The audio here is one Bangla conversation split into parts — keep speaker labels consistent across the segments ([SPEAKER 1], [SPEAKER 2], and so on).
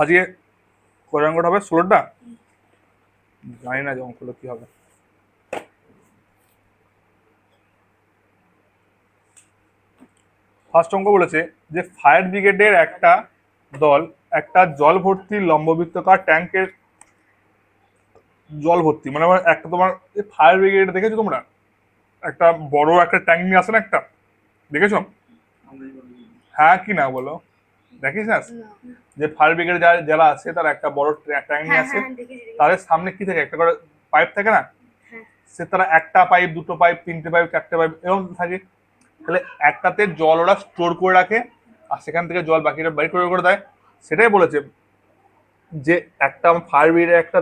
[SPEAKER 1] আজকে কয় অঙ্কটা হবে? 16টা। জানি না যে অঙ্কগুলো কি হবে। ফার্স্ট অঙ্ক বলেছে যে ফায়ার ব্রিগেডের একটা দল একটা জল ভর্তি লম্ববৃত্তাকার ট্যাঙ্কের জল ভর্তি, মানে আমার একটা তোমার ফায়ার ব্রিগেড দেখেছো তোমরা? একটা বড় একটা ট্যাঙ্ক নিয়ে আসে না একটা, দেখেছো? হ্যাঁ কি না বলো, দেখিস না? যে ফায়ার ব্রিগেড যারা আছে তারা একটা বড় ট্যাঙ্ক নিয়ে আসে, তাদের সামনে কি থাকে, একটা করে পাইপ থাকে না? সে তারা একটা পাইপ, দুটো পাইপ, তিনটে পাইপ, চারটে পাইপ এরকম থাকে। তাহলে একটাতে জল ওরা স্টোর করে রাখে আর সেখান থেকে জল বাকিটা বাড়ি করে দেয়। সেটাই বলেছে যে একটা ফায়ার ব্রিগেডের একটা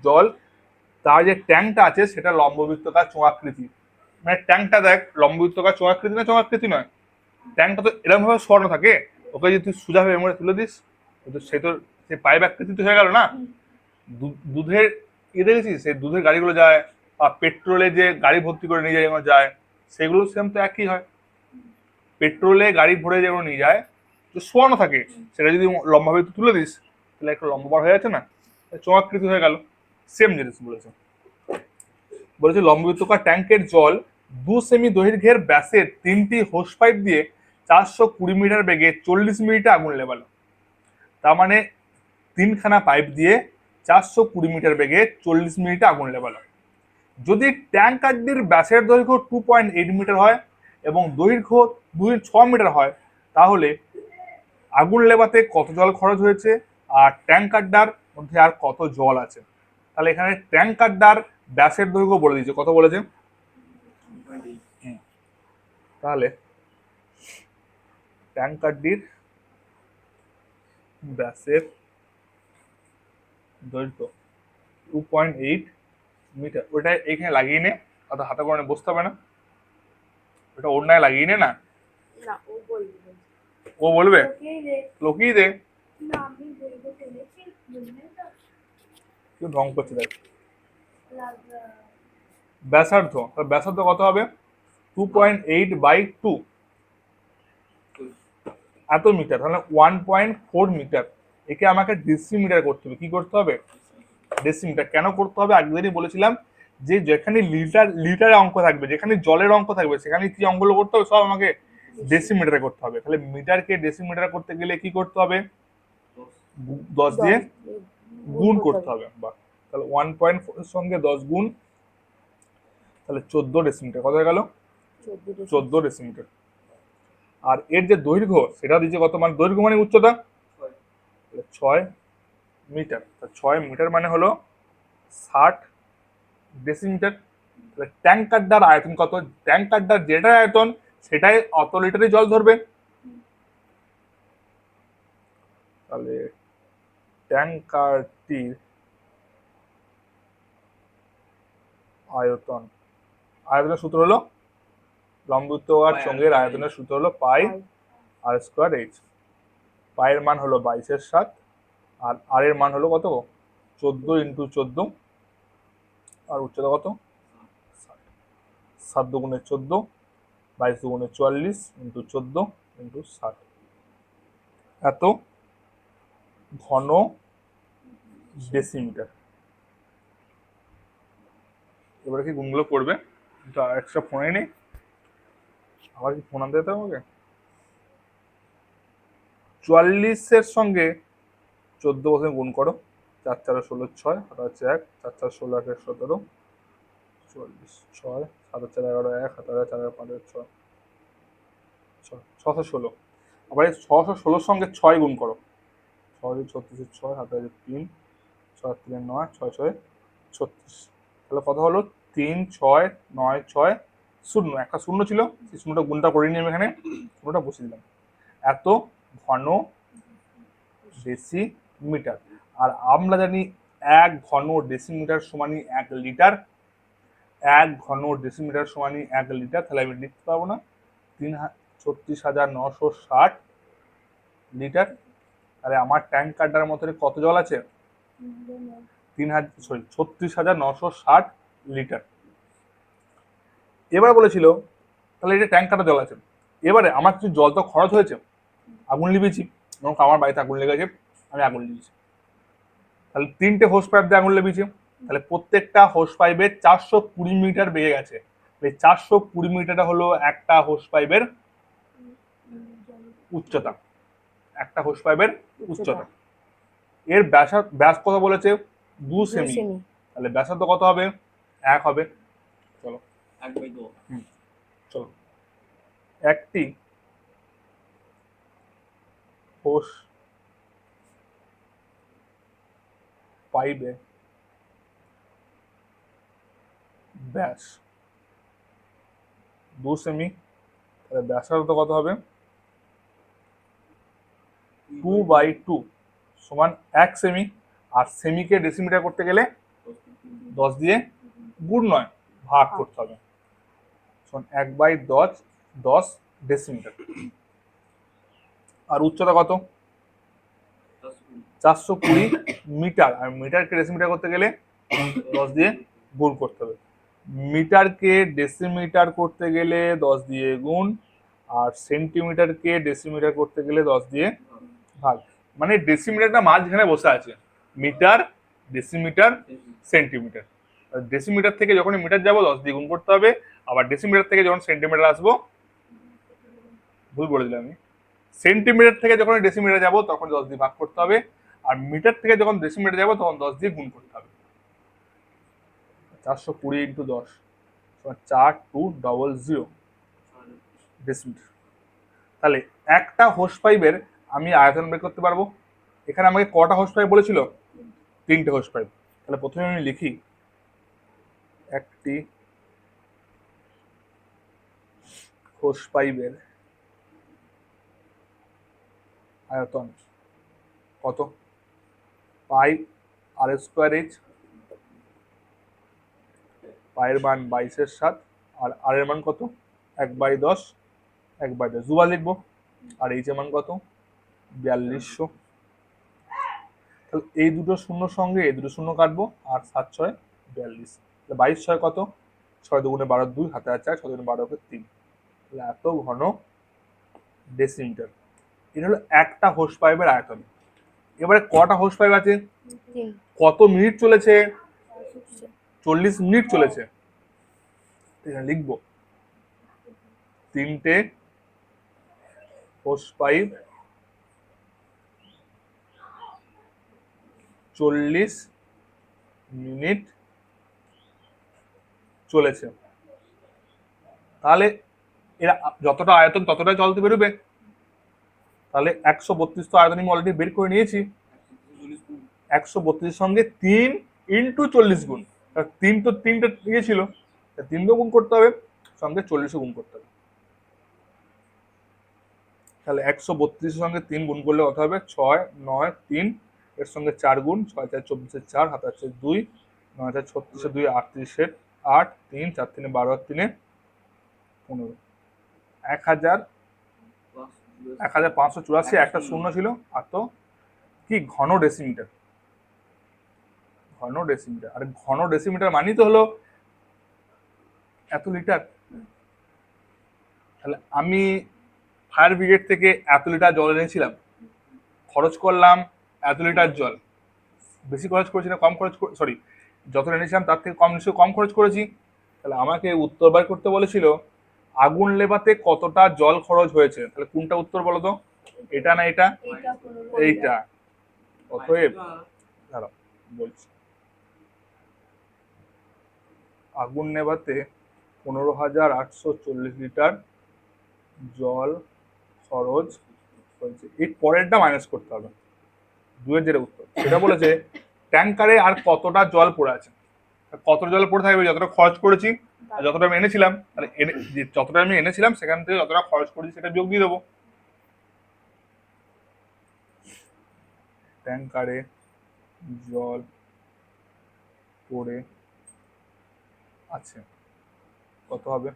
[SPEAKER 1] জল, তার যে ট্যাঙ্কটা আছে সেটা লম্ববৃত্তাকার চোঙাকৃতি। মানে ট্যাঙ্কটা দেখ লম্ববৃত্তাকার চোঙাকৃতি না চোঙাকৃতি নয়, ট্যাঙ্কটা তো এরকম ভাবে সরানো থাকে। ওকে যদি তুই সোজা ভাবে এমন তুলে দিস, সে তো সে পাইপ আকৃতি তো হয়ে গেল না। দুধের দেখেছিস সেই দুধের গাড়িগুলো যায় বা পেট্রোলে যে গাড়ি ভর্তি করে নিয়ে যায় যায়, সেগুলো সেম তো একই হয়। পেট্রোলে গাড়ি ভরে যেমন নিয়ে যায় তো শোয়ানো থাকে, সেটা যদি লম্বাভাবে তুলে দিস তাহলে একটা লম্বা বার হয়ে যাচ্ছে না, চোঙাকৃতি হয়ে গেল। সেম জিনিস বলেছে। বলেছে লম্ববৃত্তাকার ট্যাঙ্কের জল 2 সেমি দৈর্ঘ্যের ব্যাসের 3টি হোস পাইপ দিয়ে 420 মিটার বেগে 40 মিনিটে আগুন লেবালো। তার মানে 3খানা পাইপ দিয়ে 420 মিটার বেগে 40 মিনিটে আগুন লেবালো। যদি ট্যাঙ্কারটির ব্যাসের দৈর্ঘ্য 2.8 মিটার হয় এবং দৈর্ঘ্য 2.6 মিটার হয়, তাহলে আগুন লেবাতে কত জল খরচ হয়েছে আর ট্যাঙ্কারটার মধ্যে আর কত জল আছে। তাহলে এখানে ট্যাঙ্কারটার ব্যাসের দৈর্ঘ্য বলে দিয়েছে, কত বলেছে? তাহলে ট্যাঙ্কারটির ব্যাসের দৈর্ঘ্য 2.8 মিটার। ওটা এখানে লাগিয়ে নে, অত হাতে করে বসতে হবে না, ওটা অন্যায় লাগিয়ে নে না। ও বলবে লোকই দে, কেউ ঢং করছে দেখ। ব্যাসার্ধ, ব্যাসার্ধ কত হবে? 2.8/2 এত মিটার, তাহলে 1.4 মিটার। একে আমাকে ডেসিমিটার করতে হবে। কি করতে হবে? ডেসিমিটার। কেন করতে হবে? আগেরদিনই বলেছিলাম যে যেখানে লিটারে অঙ্ক থাকবে, যেখানে জলের অঙ্ক থাকবে, সেখানে কি অঙ্কগুলো করতে হবে? সব আমাকে ডেসিমিটারে করতে হবে। তাহলে মিটারকে ডেসিমিটারে করতে গেলে কি করতে হবে? 10 দিয়ে গুণ করতে হবে। বাহ, তাহলে 1.4 এর সঙ্গে 10 গুণ, তাহলে 14 ডেসিমিটার। কত হয়ে গেল? 14 ডেসিমিটার। আর এর যে দৈর্ঘ্য সেটা দিচ্ছে কত, মানে দৈর্ঘ্য মানে উচ্চতা 6 মিটার। 6 মিটার মানে হলো 60 ডেসিমিটার। তাহলে ট্যাঙ্কারটার আয়তন কত? ট্যাঙ্কারটার যেটা আয়তন সেটাই অত লিটারে জল ধরবে। তাহলে ট্যাঙ্কারটির আয়তন, আয়তনের সূত্র হলো লম্ববৃত্তাকার চোঙের আয়তনের সূত্র হলো পাই আর স্কোয়ার এইচ। পায়ের মান হলো 22/7 আর আর এর মান হলো কত? 14 × 14। আর উচ্চতা কত? 7 দুগুণে 14, 22 দুগুণে 44 × 14 × 60। এত ঘন ডেসিমিটার। এবারে কি গুণগুলো করবে? এক্সট্রা ফোনে নেই, আবার কি ফোন আনতে যেতে হবে আমাকে? 44-এর সঙ্গে 14 বছর গুণ করো। 4 4 16 6, হাতে আছে 1, 4 4 16 8 17, 44 6, 7 4 11 1, হাতে 4 5 6, 616। আবার এই 616 সঙ্গে 6 গুণ করো। 6 36 6, হাতে আছে 3, 6 3 9, 6 6 36। তাহলে কত হলো? 3 6 9 6 0। একটা শূন্য ছিল, সেই শূন্যটা গুণটা করে নিয়ে আমি এখানে শূন্যটা বসিয়ে দিলাম। এত ঘন ডেসিমিটার। আর আমরা জানি 1 ঘন ডেসিমিটার সমানই 1 লিটার। 1 ঘন ডেসিমিটার সমানই 1 লিটার। তাহলে আমি লিখতে পারবো না 36,960 লিটার। তাহলে আমার ট্যাঙ্কারটার মধ্যে কত জল আছে? 36,960 লিটার। এবার বলেছিল তাহলে এটা ট্যাঙ্কারটা জল আছে। এবারে আমার কিছু জল তো খরচ হয়েছে, আগুন লিবেছি, আমার বাড়িতে আগুন লেগেছে, আমি আঙুল দিয়েছি, তাহলে 3টে হোস পাইপ দিয়ে আঙুল লেগেছে, তাহলে প্রত্যেকটা হোস পাইপে 420 মিটার বেড়ে গেছে। এই 420 মিটারটা হলো একটা হোস পাইপের উচ্চতা, একটা হোস পাইপের উচ্চতা। এর ব্যাস কত বলেছে? 2 সেমি। তাহলে ব্যাসার্ধ কত হবে? 1 হবে। চলো
[SPEAKER 2] 1/2।
[SPEAKER 1] চলো, একটি হোস পাইপে ব্যাস 2 সেমি, তাহলে ব্যাসার্ধ কত হবে? 2/2 সমান 1 সেমি। আর সেমিকে ডেসিমিটার করতে গেলে 10 দিয়ে গুণ নয় ভাগ করতে হবে, সমান 1/10 10 ডেসিমিটার। আর উচ্চতা কত? 420 মিটার। আর মিটারকে ডেসিমিটার করতে গেলে 10 দিয়ে গুণ করতে হবে। মিটারকে ডেসিমিটার করতে গেলে 10 দিয়ে গুণ, আর সেন্টিমিটারকে ডেসিমিটার করতে গেলে 10 দিয়ে ভাগ। মানে ডেসিমিটারটা মাঝখানে বসে আছে, মিটার, ডেসিমিটার, সেন্টিমিটার। ডেসিমিটার থেকে যখন মিটার যাবো 10 দিয়ে গুণ করতে হবে, আবার ডেসিমিটার থেকে যখন সেন্টিমিটার আসবো, ভুল বলে দিলাম আমি, সেন্টিমিটার থেকে যখন ডেসিমিটার যাবো তখন 10 দিয়ে ভাগ করতে হবে, আর মিটার থেকে যখন ডেসিমিটার যাবো তখন 10 দিয়ে গুণ করতে হবে। 420 ইন্টু 10 4200 ডেসিমিটার। তাহলে একটা হোস পাইপের আমি আয়তন বের করতে পারবো। এখানে আমাকে কটা হোস পাইপ বলেছিল? 3টে হোস পাইপ। তাহলে প্রথমে আমি লিখি একটি হোস পাইপের আয়তন কত? পাই আর স্কোয়ার এইচ, পায়ের মান 22/7, আর আর এর মান কত? 1/10 1/10 দুবার লিখবো। আর এইচ এর মান কত? 4200। তাহলে এই দুটো শূন্যর সঙ্গে এই দুটো শূন্য কাটবো, আর 7 6 42। তাহলে 22 6 কত? 6 2 12 2, হাতে আছে 4, 6 2 12 3। তাহলে এত ঘন ডেসিমিটার। এটা হলো একটা হোস পাইপের আয়তন। এবারে কটা হোস পাইপ আছে? কত মিনিট চলেছে? 40 মিনিট চলেছে। এখানে লিখবো 3টে হোস পাইপ 40 মিনিট চলেছে। তাহলে এরা যতটা আয়তন ততটাই জল তো বেরোবে। তাহলে 132 তো আয়তন আমি অলরেডি বের করে নিয়েছি। 132 সঙ্গে 3 ইন্টু 40 গুণ। 3 তো 3টা দিয়েছিল, 3 গুণ করতে হবে, সঙ্গে 40 গুণ করতে হবে। তাহলে 132 সঙ্গে 3 গুণ করলে কত হবে? 6 9 3, এর সঙ্গে 4 গুণ, 6 4 24 4, হাতে আছে 2, 9 4 36 2, 38 8, 3 4 3 12 3 15, 1584। একটা শূন্য ছিল। আর তো কি ঘন ডেসিমিটার, ঘন ডেসিমিটার। আর ঘন ডেসিমিটার মানেই তো হলো এত লিটার। তাহলে আমি ফায়ার ব্রিগেড থেকে এত লিটার জল এনেছিলাম, খরচ করলাম এত লিটার জল। বেশি খরচ করেছি না কম খরচ, সরি, যত এনেছিলাম তার থেকে কম নিশ্চয়ই কম খরচ করেছি। তাহলে আমাকে উত্তর বার করতে বলেছিল আগুন লেবাতে কতটা জল খরচ হয়েছে। তাহলে কোনটা উত্তর বলো তো? এটা না এটা? এইটা। অতএব দাঁড়াও বলছি, আগুন নেভাতে 15,840 লিটার জল খরচ হয়েছে। এই পরেরটা মাইনাস করতে হবে, 2-এর যেটা উত্তর সেটা বলেছে ট্যাঙ্কারে আর কতটা জল পড়ে আছে। কতটা জল পড়ে থাকবে? যতটা খরচ করেছি আর যতটা আমি এনেছিলাম, তাহলে যতটা আমি এনেছিলাম সেখান থেকে যতটা খরচ করেছি সেটা যোগ দিয়ে দেবো। ট্যাঙ্কারে জল পড়ে আছে কত হবে?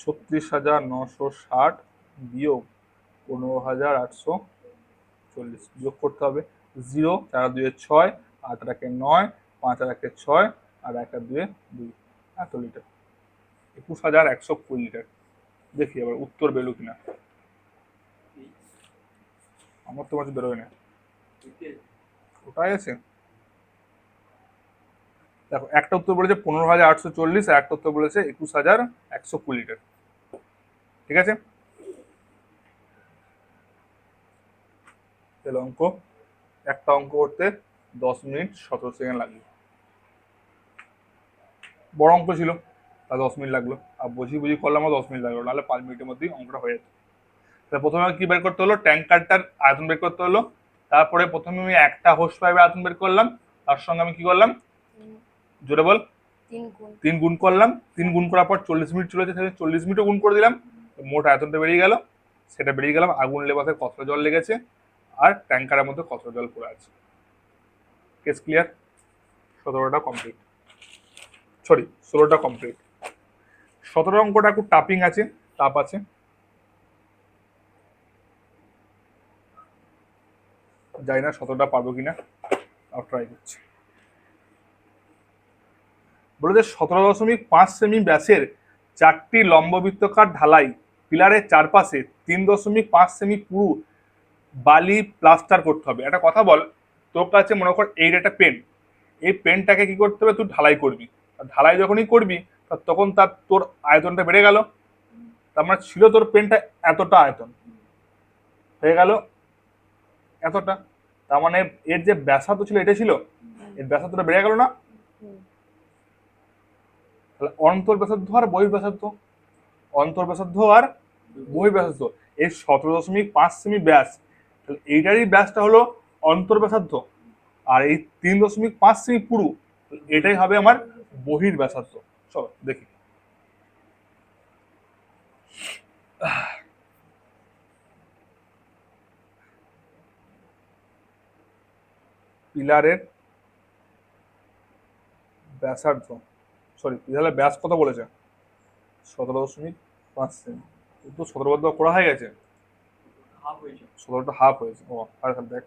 [SPEAKER 1] 36,960 বিয়োগ 15,840 যোগ করতে হবে। 0 4 2 6, 8 আর 1 9, 5 আর 1 6, আর 1 আর 2 2। এত লিটার, 21,120 লিটার। দেখি এবার উত্তর বেরো কিনা। আমার তো মাঝে বেরোয় না। ওটাই আছে। দেখো একটা উত্তর বলেছে 15,840 আর একটা উত্তর বলেছে 21,120 লিটার। ঠিক আছে, তাহলে অঙ্ক, একটা অঙ্ক করতে 10 মিনিট 17 সেকেন্ড লাগলো। বড় অঙ্ক ছিল, তা 10 মিনিট লাগলো, আর বুঝি বুঝি করলাম 10 মিনিট লাগলো, নাহলে 5 মিনিটের মধ্যেই অঙ্কটা হয়ে যেত। তাহলে প্রথমে কি বের করতে হলো, ট্যাঙ্কারটার আয়তন বের করতে হলো। তারপরে প্রথমে আমি একটা হোস পাইপের আয়তন বের করলাম, তার সঙ্গে আমি কি করলাম, জোরে বল, 3 গুণ করলাম। 3 গুণ করার পর 40 মিনিট চলেছে, 40 মিনিটও গুণ করে দিলাম, মোট আয়তনটা বেরিয়ে গেল। সেটা বেরিয়ে গেলাম আগুন লেবাসে কতটা জল লেগেছে আর ট্যাঙ্কারের মধ্যে কতটা জল পড়ে আছে। Case clear? 17টা কমপ্লিট, সরি 16টা কমপ্লিট। 17 অঙ্কটা একটু টাপিং আছে, টাপ আছে। জানি না 17টা পারবো কিনা, আর ট্রাই করছি। বলে যে 17.5 সেমি ব্যাসের 4টি লম্ববৃত্তকার ঢালাই পিলারের চারপাশে 3.5 সেমি পুরু বালি প্লাস্টার করতে হবে। একটা কথা বল, তোর কাছে মনে কর এই একটা পেন, এই পেনটাকে কি করতে হবে, তুই ঢালাই করবি। আর ঢালাই যখনই করবি তখন তার তোর আয়তনটা বেড়ে গেল। তার মানে ছিল তোর পেনটা এতটা আয়তন, হয়ে গেল এতটা। তার মানে এর যে ব্যাসার্ধ ছিল এটা ছিল, এর ব্যাসার্ধটা বেড়ে গেল না? তাহলে অন্তর ব্যাসার্ধ আর বহির ব্যাসার্ধ, অন্তর ব্যাসার্ধ আর বহির ব্যাসার্ধ, এই 17.5 সেমি ব্যাস, তাহলে এইটারই ব্যাসটা হলো অন্তর ব্যাসার্ধ, আর এই 3.5 সেমি পুরু, এটাই হবে আমার বহির ব্যাসার্ধ। চলো দেখি। পিলারের ব্যাসার্ধ, সরি পিলারের ব্যাস কত বলেছে, 17.5 সেমি, তো 17 বাদ করা হয়ে গেছে, 17টা হাফ হয়েছে। ও আরে দেখ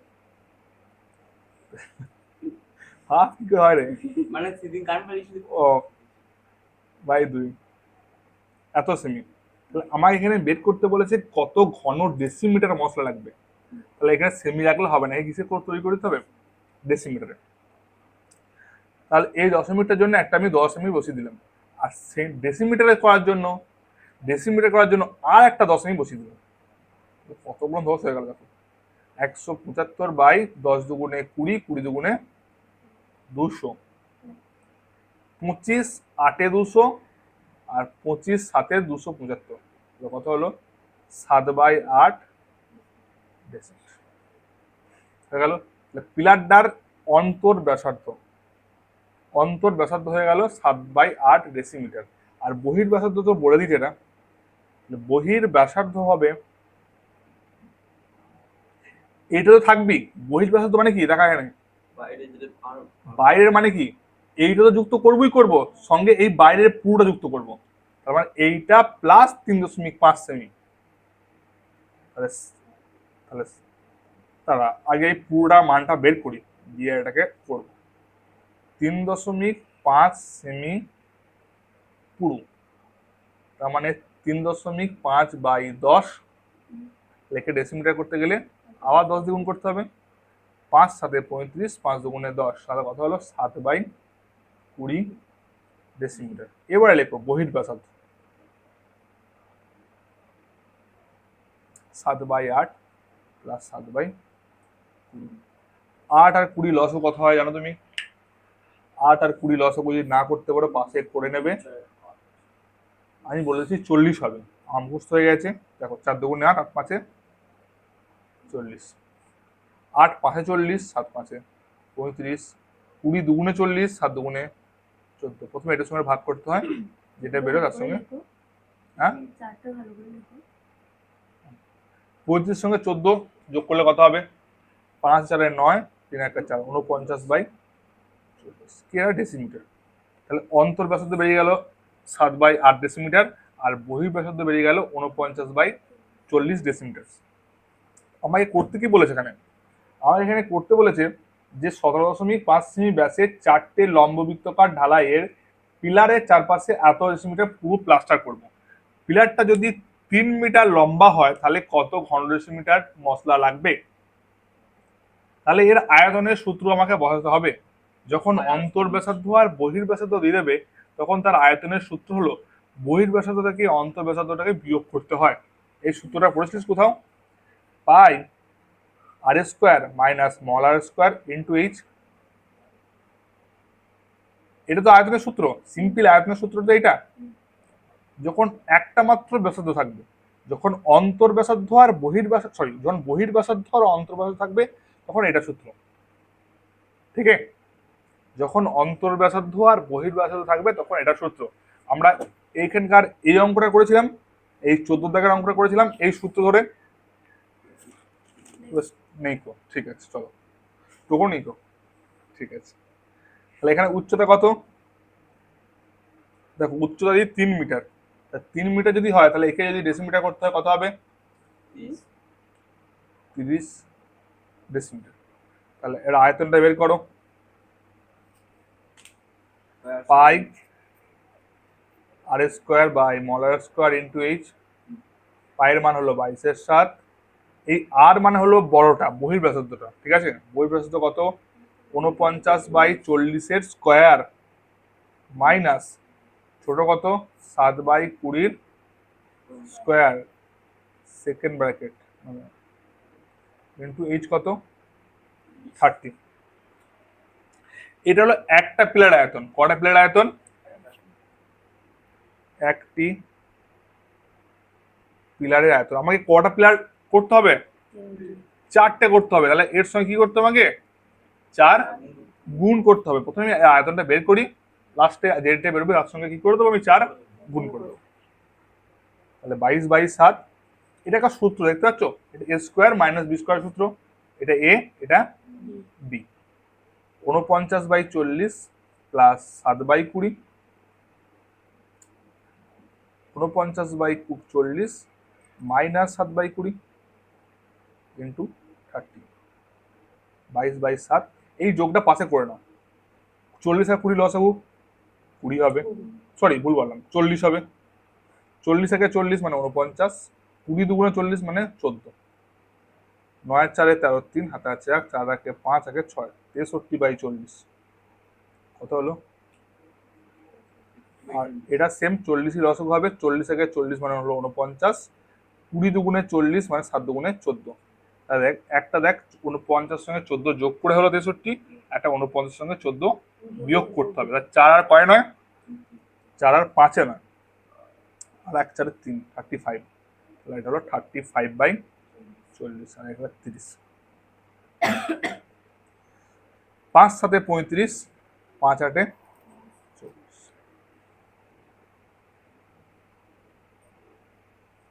[SPEAKER 1] হাফ কি করে হয় রে,
[SPEAKER 2] মানে সেদিন কার পারিস
[SPEAKER 1] ও বাই 2 এত সেমি। তাহলে আমাকে এখানে বের করতে বলেছে কত ঘন ডেসিমিটার মশলা লাগবে। তাহলে এখানে সেমি রাখলে হবে না, কিসে তৈরি করতে হবে, ডেসিমিটারে। তাহলে এই দশমিটার জন্য একটা আমি 10 সেমি বসিয়ে দিলাম, আর সেই ডেসিমিটারে করার জন্য, ডেসিমিটার করার জন্য আর একটা 10 সেমি বসিয়ে দিলাম। কতগুলো 10 হয়ে গেল দেখো, 175 বাই 10 দুগুণে 20, 20 দুগুণে 200, 25 8 200, আর 25 7 275, কত হলো 7/8 ডেসিমিটার হয়ে গেল। পিলারটার অন্তর ব্যাসার্ধ, অন্তর ব্যাসার্ধ হয়ে গেল 7/8 ডেসিমিটার। আর বহির ব্যাসার্ধ তো বলে দিচ্ছে এটা, বহির ব্যাসার্ধ হবে, এইটা তো থাকবেই। বহির ব্যাসার্ধ মানে কি দেখা যায় না, বাইরের মানে কি, এইটা তো যুক্ত করবোই করব, সঙ্গে এই বাইরের পুরোটা যুক্ত করব, তার মানে এইটা প্লাস 3.5 সেমি। তাহলে তাহলে তারা আগে এই পুরোটা মানটা বের করি, দিয়ে এটাকে করবো। 3.5 সেমি পুরু, তার মানে 3.5/10 লেখে ডেসিমিটার করতে গেলে আবার 10 দ্বিগুণ করতে হবে, 5 7 35, 5 দুগুণে 10, তাহলে কথা হলো 7/20 ডেসিমিটার। এবারে লেখো বহির ব্যাসার্ধ, 7/8 প্লাস 7/20, 8 আর 20 লসও কত হয় জানো তুমি, 8 আর 20 লসও যদি না করতে পারো পাশে করে নেবে। আমি বলেছি 40 হবে, আমার মুখস্থ হয়ে গেছে। দেখো 4 দুগুণে 8, 8 5 40, 8 5 40, 7 5 35, 20 দুগুণে 40, 7 দুগুণে 14। প্রথমে এটার সঙ্গে ভাগ করতে হয়, যেটা বেরো তার সঙ্গে, হ্যাঁ 35 সঙ্গে 14 যোগ করলে কত হবে, 5 4 9, 3 1 4, 49/40 কি হয় ডেসিমিটার। তাহলে অন্তর ব্যাসার্ধ বেরিয়ে গেল 7/8 ডেসিমিটার, আর বহির ব্যাসার্ধ বেরিয়ে গেল 49/40 ডেসিমিটার। আমাকে করতে কি বলেছে এখানে, আমার এখানে করতে বলেছে যে 17.5 সেমি ব্যাসের 4টে লম্ববৃত্তকার ঢালাইয়ের পিলারের চারপাশে এত ডেসিমিটার পুরো প্লাস্টার করব। পিলারটা যদি 3 মিটার লম্বা হয় তাহলে কত ঘন ডেসিমিটার মশলা লাগবে। তাহলে এর আয়তনের সূত্র আমাকে বসাতে হবে। যখন অন্তর্ব্যাসার্ধ আর বহির্ব্যাসার্ধ দিয়ে দেবে তখন তার আয়তনের সূত্র হলো বহির্ব্যাসার্ধ থেকে অন্তর্ব্যাসার্ধটাকে বিয়োগ করতে হয়। এই সূত্রটা পড়েছিস কোথাও? পাই r square minus small r square into H. এটা তো আয়তনের সূত্র, সিম্পল আয়তনের সূত্র তো এটা। যখন একটা মাত্র ব্যাসার্ধ থাকবে, যখন অন্তর্ব্যাসার্ধ আর বহির্ব্যাসার্ধ যখন বহির্ব্যাসার্ধ আর অন্তর্ব্যাসার্ধ থাকবে তখন এটা সূত্র, ঠিক আছে? যখন অন্তর্ব্যাসার্ধ আর বহির্ব্যাসার্ধ থাকবে তখন এটা সূত্র। আমরা এইখানকার এই অঙ্কটা করেছিলাম, এই 14 দাগের অঙ্কটা করেছিলাম এই সূত্র ধরে। নেই কো, ঠিক আছে, চলো টোকো নেই কো, ঠিক আছে। তাহলে এখানে উচ্চতা কত? দেখো উচ্চতা যদি 3 মিটার, 3 মিটার যদি হয় তাহলে একে যদি ডেসিমিটার করতে হয় কত হবে? 30 ডেসিমিটার। তাহলে এর আয়তনটা বের করো। Pi r square by small r square into h. পায়ের মান হলো 22/7। এই আর মানে হলো বড়টা, বহির্ব্যাসার্ধটা, ঠিক আছে? বহির্ব্যাসার্ধ কত? 49/40 স্কোয়ার মাইনাস ছোট কত? 7/20 square second bracket into H কত? 30। এটা হলো একটা পিলার আয়তন। কটা পিলার আয়তন? একটি পিলারের আয়তন। আমাকে কটা পিলার করতে হবে? 4টে করতে হবে। তাহলে এর সঙ্গে কি করতে হবে? আমাকে 4 গুণ করতে হবে। প্রথমে আয়তনটা বের করি, লাস্টে যেটা বেরোবে তার সঙ্গে কি করে দেবো? আমি 4 গুণ করে দেবো। তাহলে 22/7। এটা একটা সূত্র দেখতে পাচ্ছ, এটা এ স্কোয়ার মাইনাস বি স্কোয়ার সূত্র। এটা এ, এটা বি। 49/40 plus 7/20, 49/40 minus 7/20 into 30। 22/7। এই যোগটা পাশে করে নাও। 40 আর 20 লস হবো, 20 হবে, সরি ভুল বললাম, 40 হবে। 40 থেকে 40 মানে 49, 20 দুগুণে 40 মানে 14। 9 4 13 3 হাতে আছে 1, 4 1 5 1 6, 63/40 কত হলো? আর এটা সেম 40 লসক হবে। 40 থেকে 40 মানে হলো 49, 20 দুগুণে 40 মানে 7 দুগুণে 14। দেখ একটা দেখ 49 সঙ্গে 14 যোগ করে হলো 63, একটা 49 সঙ্গে 14 বিয়োগ করতে হবে। 4 আর কয় নয়? 4 আর 5-এ নয়, আর 1 4 3, 35। তাহলে এটা হলো 35/40 আর এটা 30। 5 7 35, 5 8 40।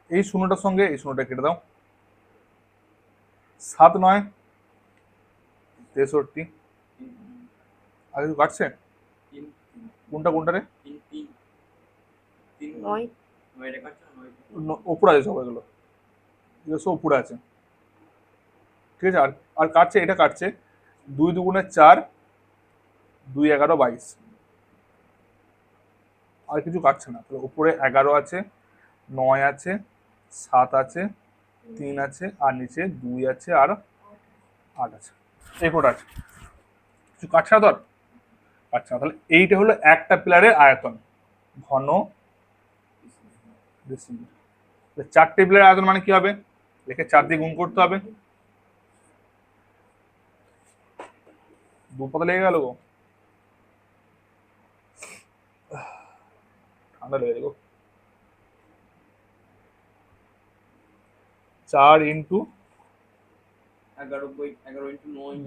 [SPEAKER 1] এই শূন্যটার সঙ্গে এই শূন্যটা কেটে দাও। 7 9 63। আর কিছু কাটছে? কোনটা কোনটা রে? ওপরে আছে সব, এগুলো সব উপরে আছে, ঠিক আছে। আর আর কাটছে, এটা কাটছে 2 দুগুণে 4, 2 11 22। আর কিছু কাটছে না। তাহলে উপরে 11 আছে, 9 আছে, 7 আছে, 3 আছে, আর নিচে 2 আছে আর 8 আছে। এই কটা আছে, কিছু কাটছে না তো আর? আচ্ছা, তাহলে এইটা হলো একটা পিলারের আয়তন, ঘন ডেসিমিটার। 4টে পিলারের আয়তন মানে কি হবে? লিখে 4 দিয়ে গুণ করতে হবে। 2 পাতা লেগে গেল গো, ঠান্ডা লেগে গেল। 4 ইন্টু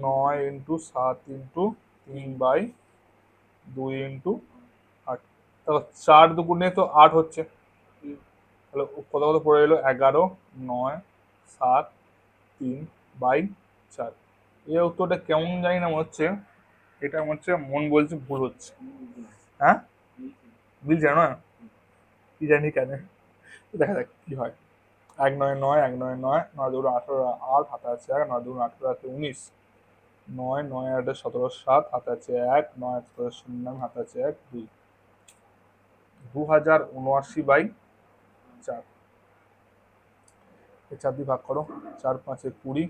[SPEAKER 1] 9 ইন্টু 7 ইন্টু 3/2 ইন্টু 8। তাহলে 4 দুগুণে তো 8 হচ্ছে। তাহলে কত কত পড়ে এলো? 11 9 7 3/4। এই উত্তরটা কেমন জানি না মনে হচ্ছে, এটা মনে হচ্ছে মন বলছে ভুল হচ্ছে। হ্যাঁ মিলছে না, কি জানি কেন, দেখা যাক কি হয়। 1 9 9 1 9 9 9 2 18 8 হাতে আছে 1, 9 2 18 হাতে 19, 9 9 8 17 7 হাতে আছে 1, 9 17 0 হাতে আছে 1 2, 2079/4। এই 4 দিয়ে ভাগ করো, 4 5 20,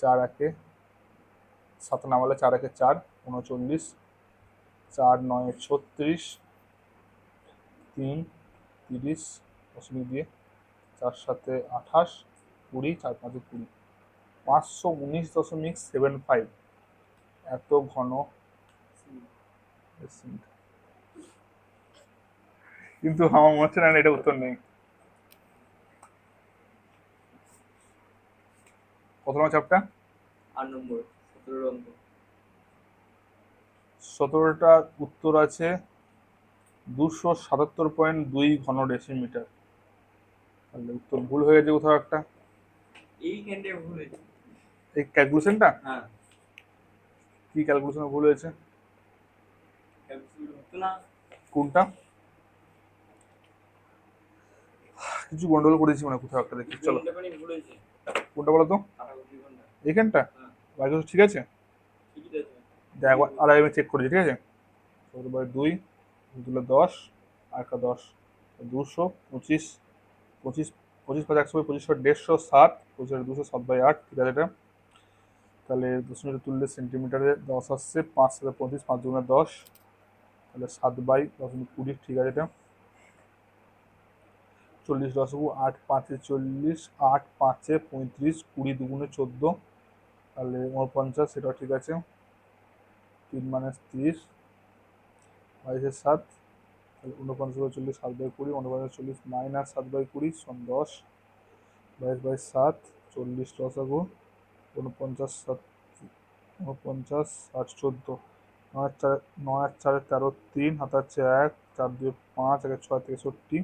[SPEAKER 1] 4 একে 7 নামালে 4 একে 4 39, 4 9 36, 3 30 দশমিক দিয়ে 4 7 28, 20, 4 5 20, 519.75 এত ঘন decimal। কিন্তু আমার মনে হচ্ছে না এটা উত্তর নেই। কত নম্বর চ্যাপ্টার?
[SPEAKER 2] 8 নম্বর 17 অঙ্ক।
[SPEAKER 1] 17টা উত্তর আছে 277.2 ঘন ডেসিমিটার। তাহলে উত্তর ভুল হয়ে গেছে কোথাও একটা।
[SPEAKER 2] এইখানটায় ভুল হয়েছে।
[SPEAKER 1] এই ক্যালকুলেশনটা
[SPEAKER 2] হ্যাঁ,
[SPEAKER 1] কি ক্যালকুলেশন ভুল হয়েছে?
[SPEAKER 2] ক্যালকুলেশন হতো না।
[SPEAKER 1] কোনটা? কিছু গন্ডগোল করেছি মানে কোথাও একটা দেখি। চলো
[SPEAKER 2] ঘন্টা মানে ভুল হয়েছে।
[SPEAKER 1] কোনটা বলো তো?
[SPEAKER 2] 28 ঘন্টা।
[SPEAKER 1] এইখানটা
[SPEAKER 2] হ্যাঁ,
[SPEAKER 1] বাকি সব ঠিক আছে?
[SPEAKER 2] ঠিকই আছে।
[SPEAKER 1] দেখ একবার আর আমি চেক করেছি, ঠিক আছে? 2 দুলে 10 আর একটা 10, 225, 25 25 5 100, 25 150, 7 25 207/8, ঠিক আছে এটা? তাহলে দশমিকটা তুললে সেন্টিমিটারে 10 আসছে, 5 7 25, 5 2 10, তাহলে 7/10.20, ঠিক আছে এটা? 40 10 8 5 40, 8 5 35, 20 2 14, তাহলে 49, সেটাও ঠিক আছে। 3 - 30, 22 7, তাহলে 49 40, 7/20, 49 40 - 7/20 সমান 10, 22/7, 40 10 49 7, 49 60 14, 9 4 9 4 13, 3 হাতে আছে 1, 4 2 5, 1 6 63,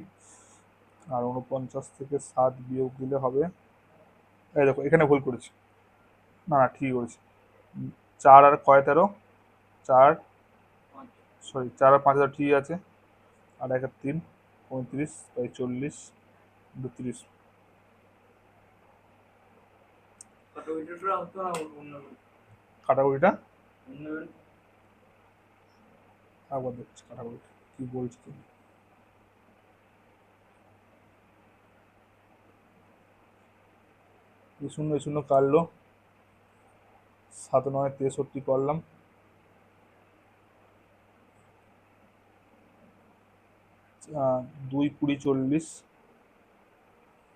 [SPEAKER 1] আর 49 থেকে 7 বিয়োগ দিলে হবে, এই দেখো এখানে ভুল করেছি, না না ঠিকই করেছি। 4 আর কয় 13, 4 সরি 4 আর 5 ঠিক আছে, আর 1 আর 3 35/40 32।
[SPEAKER 2] কাটাকুটিটা হতো না অন্য
[SPEAKER 1] কাটাকুটিটা
[SPEAKER 2] অন্য
[SPEAKER 1] একবার দেখছি, কাটাকুটি কি বলছি তুমি। এই শূন্য কাটলো, 7 9 63 করলাম, 2 20 40,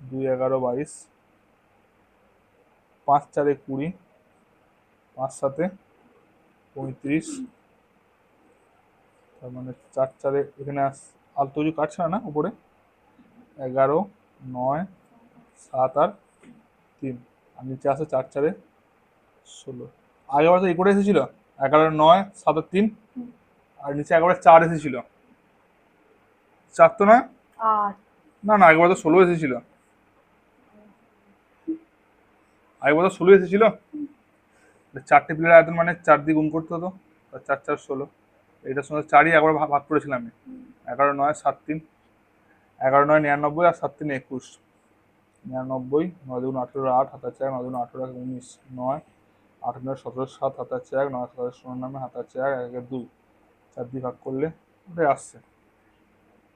[SPEAKER 1] 2 11 22, 5 4 20, 5 7 35, তার মানে 4 4 এখানে আলতো কিছু কাটছে না উপরে, 11 9 7 আর 3, আর নিচে আছে 4 4 16। আগেবার তো এই করে এসেছিল 11 9 7 আর 3, আর নিচে একেবারে 4 এসেছিল, 4 তো নয়, না না আগেবার তো 16 এসেছিল, আগেবার তো 16 এসেছিল। 4টে প্লেয়ার আয়তন মানে 4 দিয়ে গুণ করতে হতো, 4 4 16, এটার সঙ্গে 4ই একবার ভাগ করেছিলাম আমি। 11 9 7 3, 11 9 99 আর 7 3 21, 99, 9 2 18 8 হাতে 4, 9 2 18 19 9, 8 9 17 7 হাতে 4, 9 7 99 হাতে 4, 1 2, 4 দিয়ে ভাগ করলে ওটাই আসছে।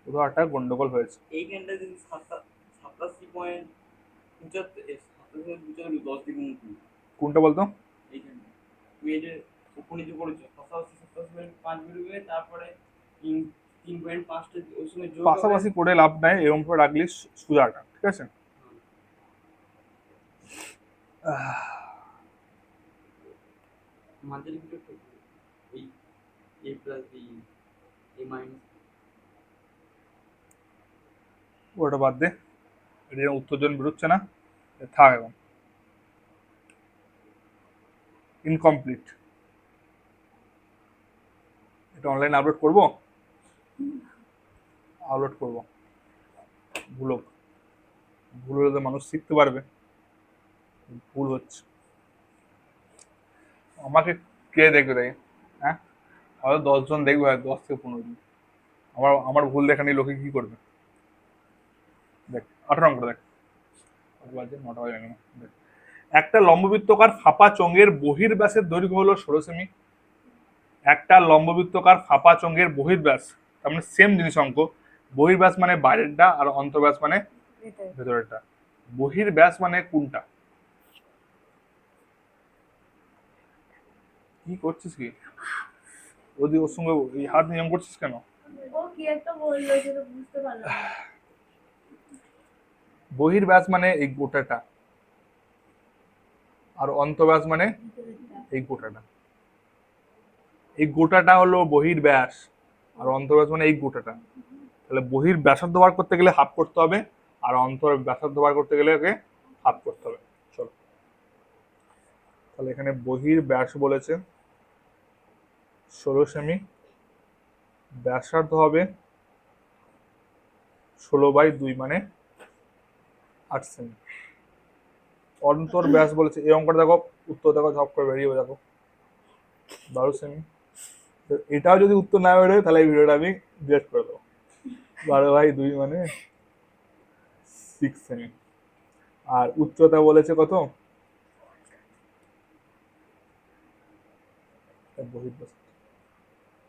[SPEAKER 1] কোথাও একটা গন্ডগোল হয়েছে।
[SPEAKER 2] এইখানটা যদি 87.75 10 দিয়ে গুণ করি।
[SPEAKER 1] কোনটা বলতো?
[SPEAKER 2] এইখানটা তুমি এই যে উপনীত করেছো 87.5 বেরোবে, তারপরে 3.5টা ওই সময় যোগ হবে।
[SPEAKER 1] পাশাপাশি করে লাভ নাই, এরকম করে রাখলি সোজাটা, ঠিক আছে?
[SPEAKER 2] মাঝের ভিতরে এই a plus b a minus
[SPEAKER 1] ওটা বাদ দে, এটা উত্তরজন বেরোচ্ছে না, থাক এখন, ইনকমপ্লিট। এটা অনলাইনে আপলোড করবো, আপলোড করবো, ভুল হোক, ভুল হলে তো মানুষ শিখতে পারবে, ভুল হচ্ছে। আমাকে কে দেখবে তাই? হ্যাঁ, হয়তো 10 জন দেখবে, 10 থেকে 15 জন। আমার ভুল দেখা নিয়ে লোকে কি করবে? দেখ 18 অঙ্কটা দেখ, বাজে 9টা বাজে কেন? দেখ, একটা লম্ববৃত্তকার ফাঁপা চোঙের বহির্ব্যাসের দৈর্ঘ্য হলো 16 সেমি। একটা লম্ববৃত্তকার ফাঁপা চোঙের বহির্ব্যাস, তার মানে সেম জিনিস অঙ্ক, বহির্ব্যাস মানে বাইরেরটা আর অন্তর্ব্যাস মানে ভেতরেরটা। বহির্ব্যাস মানে কোনটা? কি করছিস কি? ওদি ওর সঙ্গে এই হাত নিয়ম করছিস কেন?
[SPEAKER 3] ও কি একটা বললো যেটা বুঝতে পারলাম না।
[SPEAKER 1] বহির্ব্যাস মানে এই গোটাটা, আর অন্তর্ব্যাস মানে এই গোটাটা। এই গোটাটা হলো বহির্ব্যাস, আর অন্তর্ব্যাস মানে এই গোটাটা। তাহলে বহির ব্যাসার্ধ বার করতে গেলে হাফ করতে হবে, আর অন্তর ব্যাসার্ধ বার করতে গেলে ওকে হাফ করতে হবে। চলো, তাহলে এখানে বহির ব্যাস বলেছে 16 সেমি, ব্যাসার্ধ হবে 16/2 মানে 8 সেমি। অন্তর ব্যাস বলেছে, এই অঙ্কটা দেখো, উত্তর দেখো, ঝপ করে বেরিয়ে দেখো 12 সেমি। তো এটাও যদি উত্তর না বেরোয় তাহলে এই ভিডিওটা আমি ডিলেট করে দেবো। 12/2 মানে 6 সেমি। আর উচ্চতা বলেছে কত? বহির্ব্যাস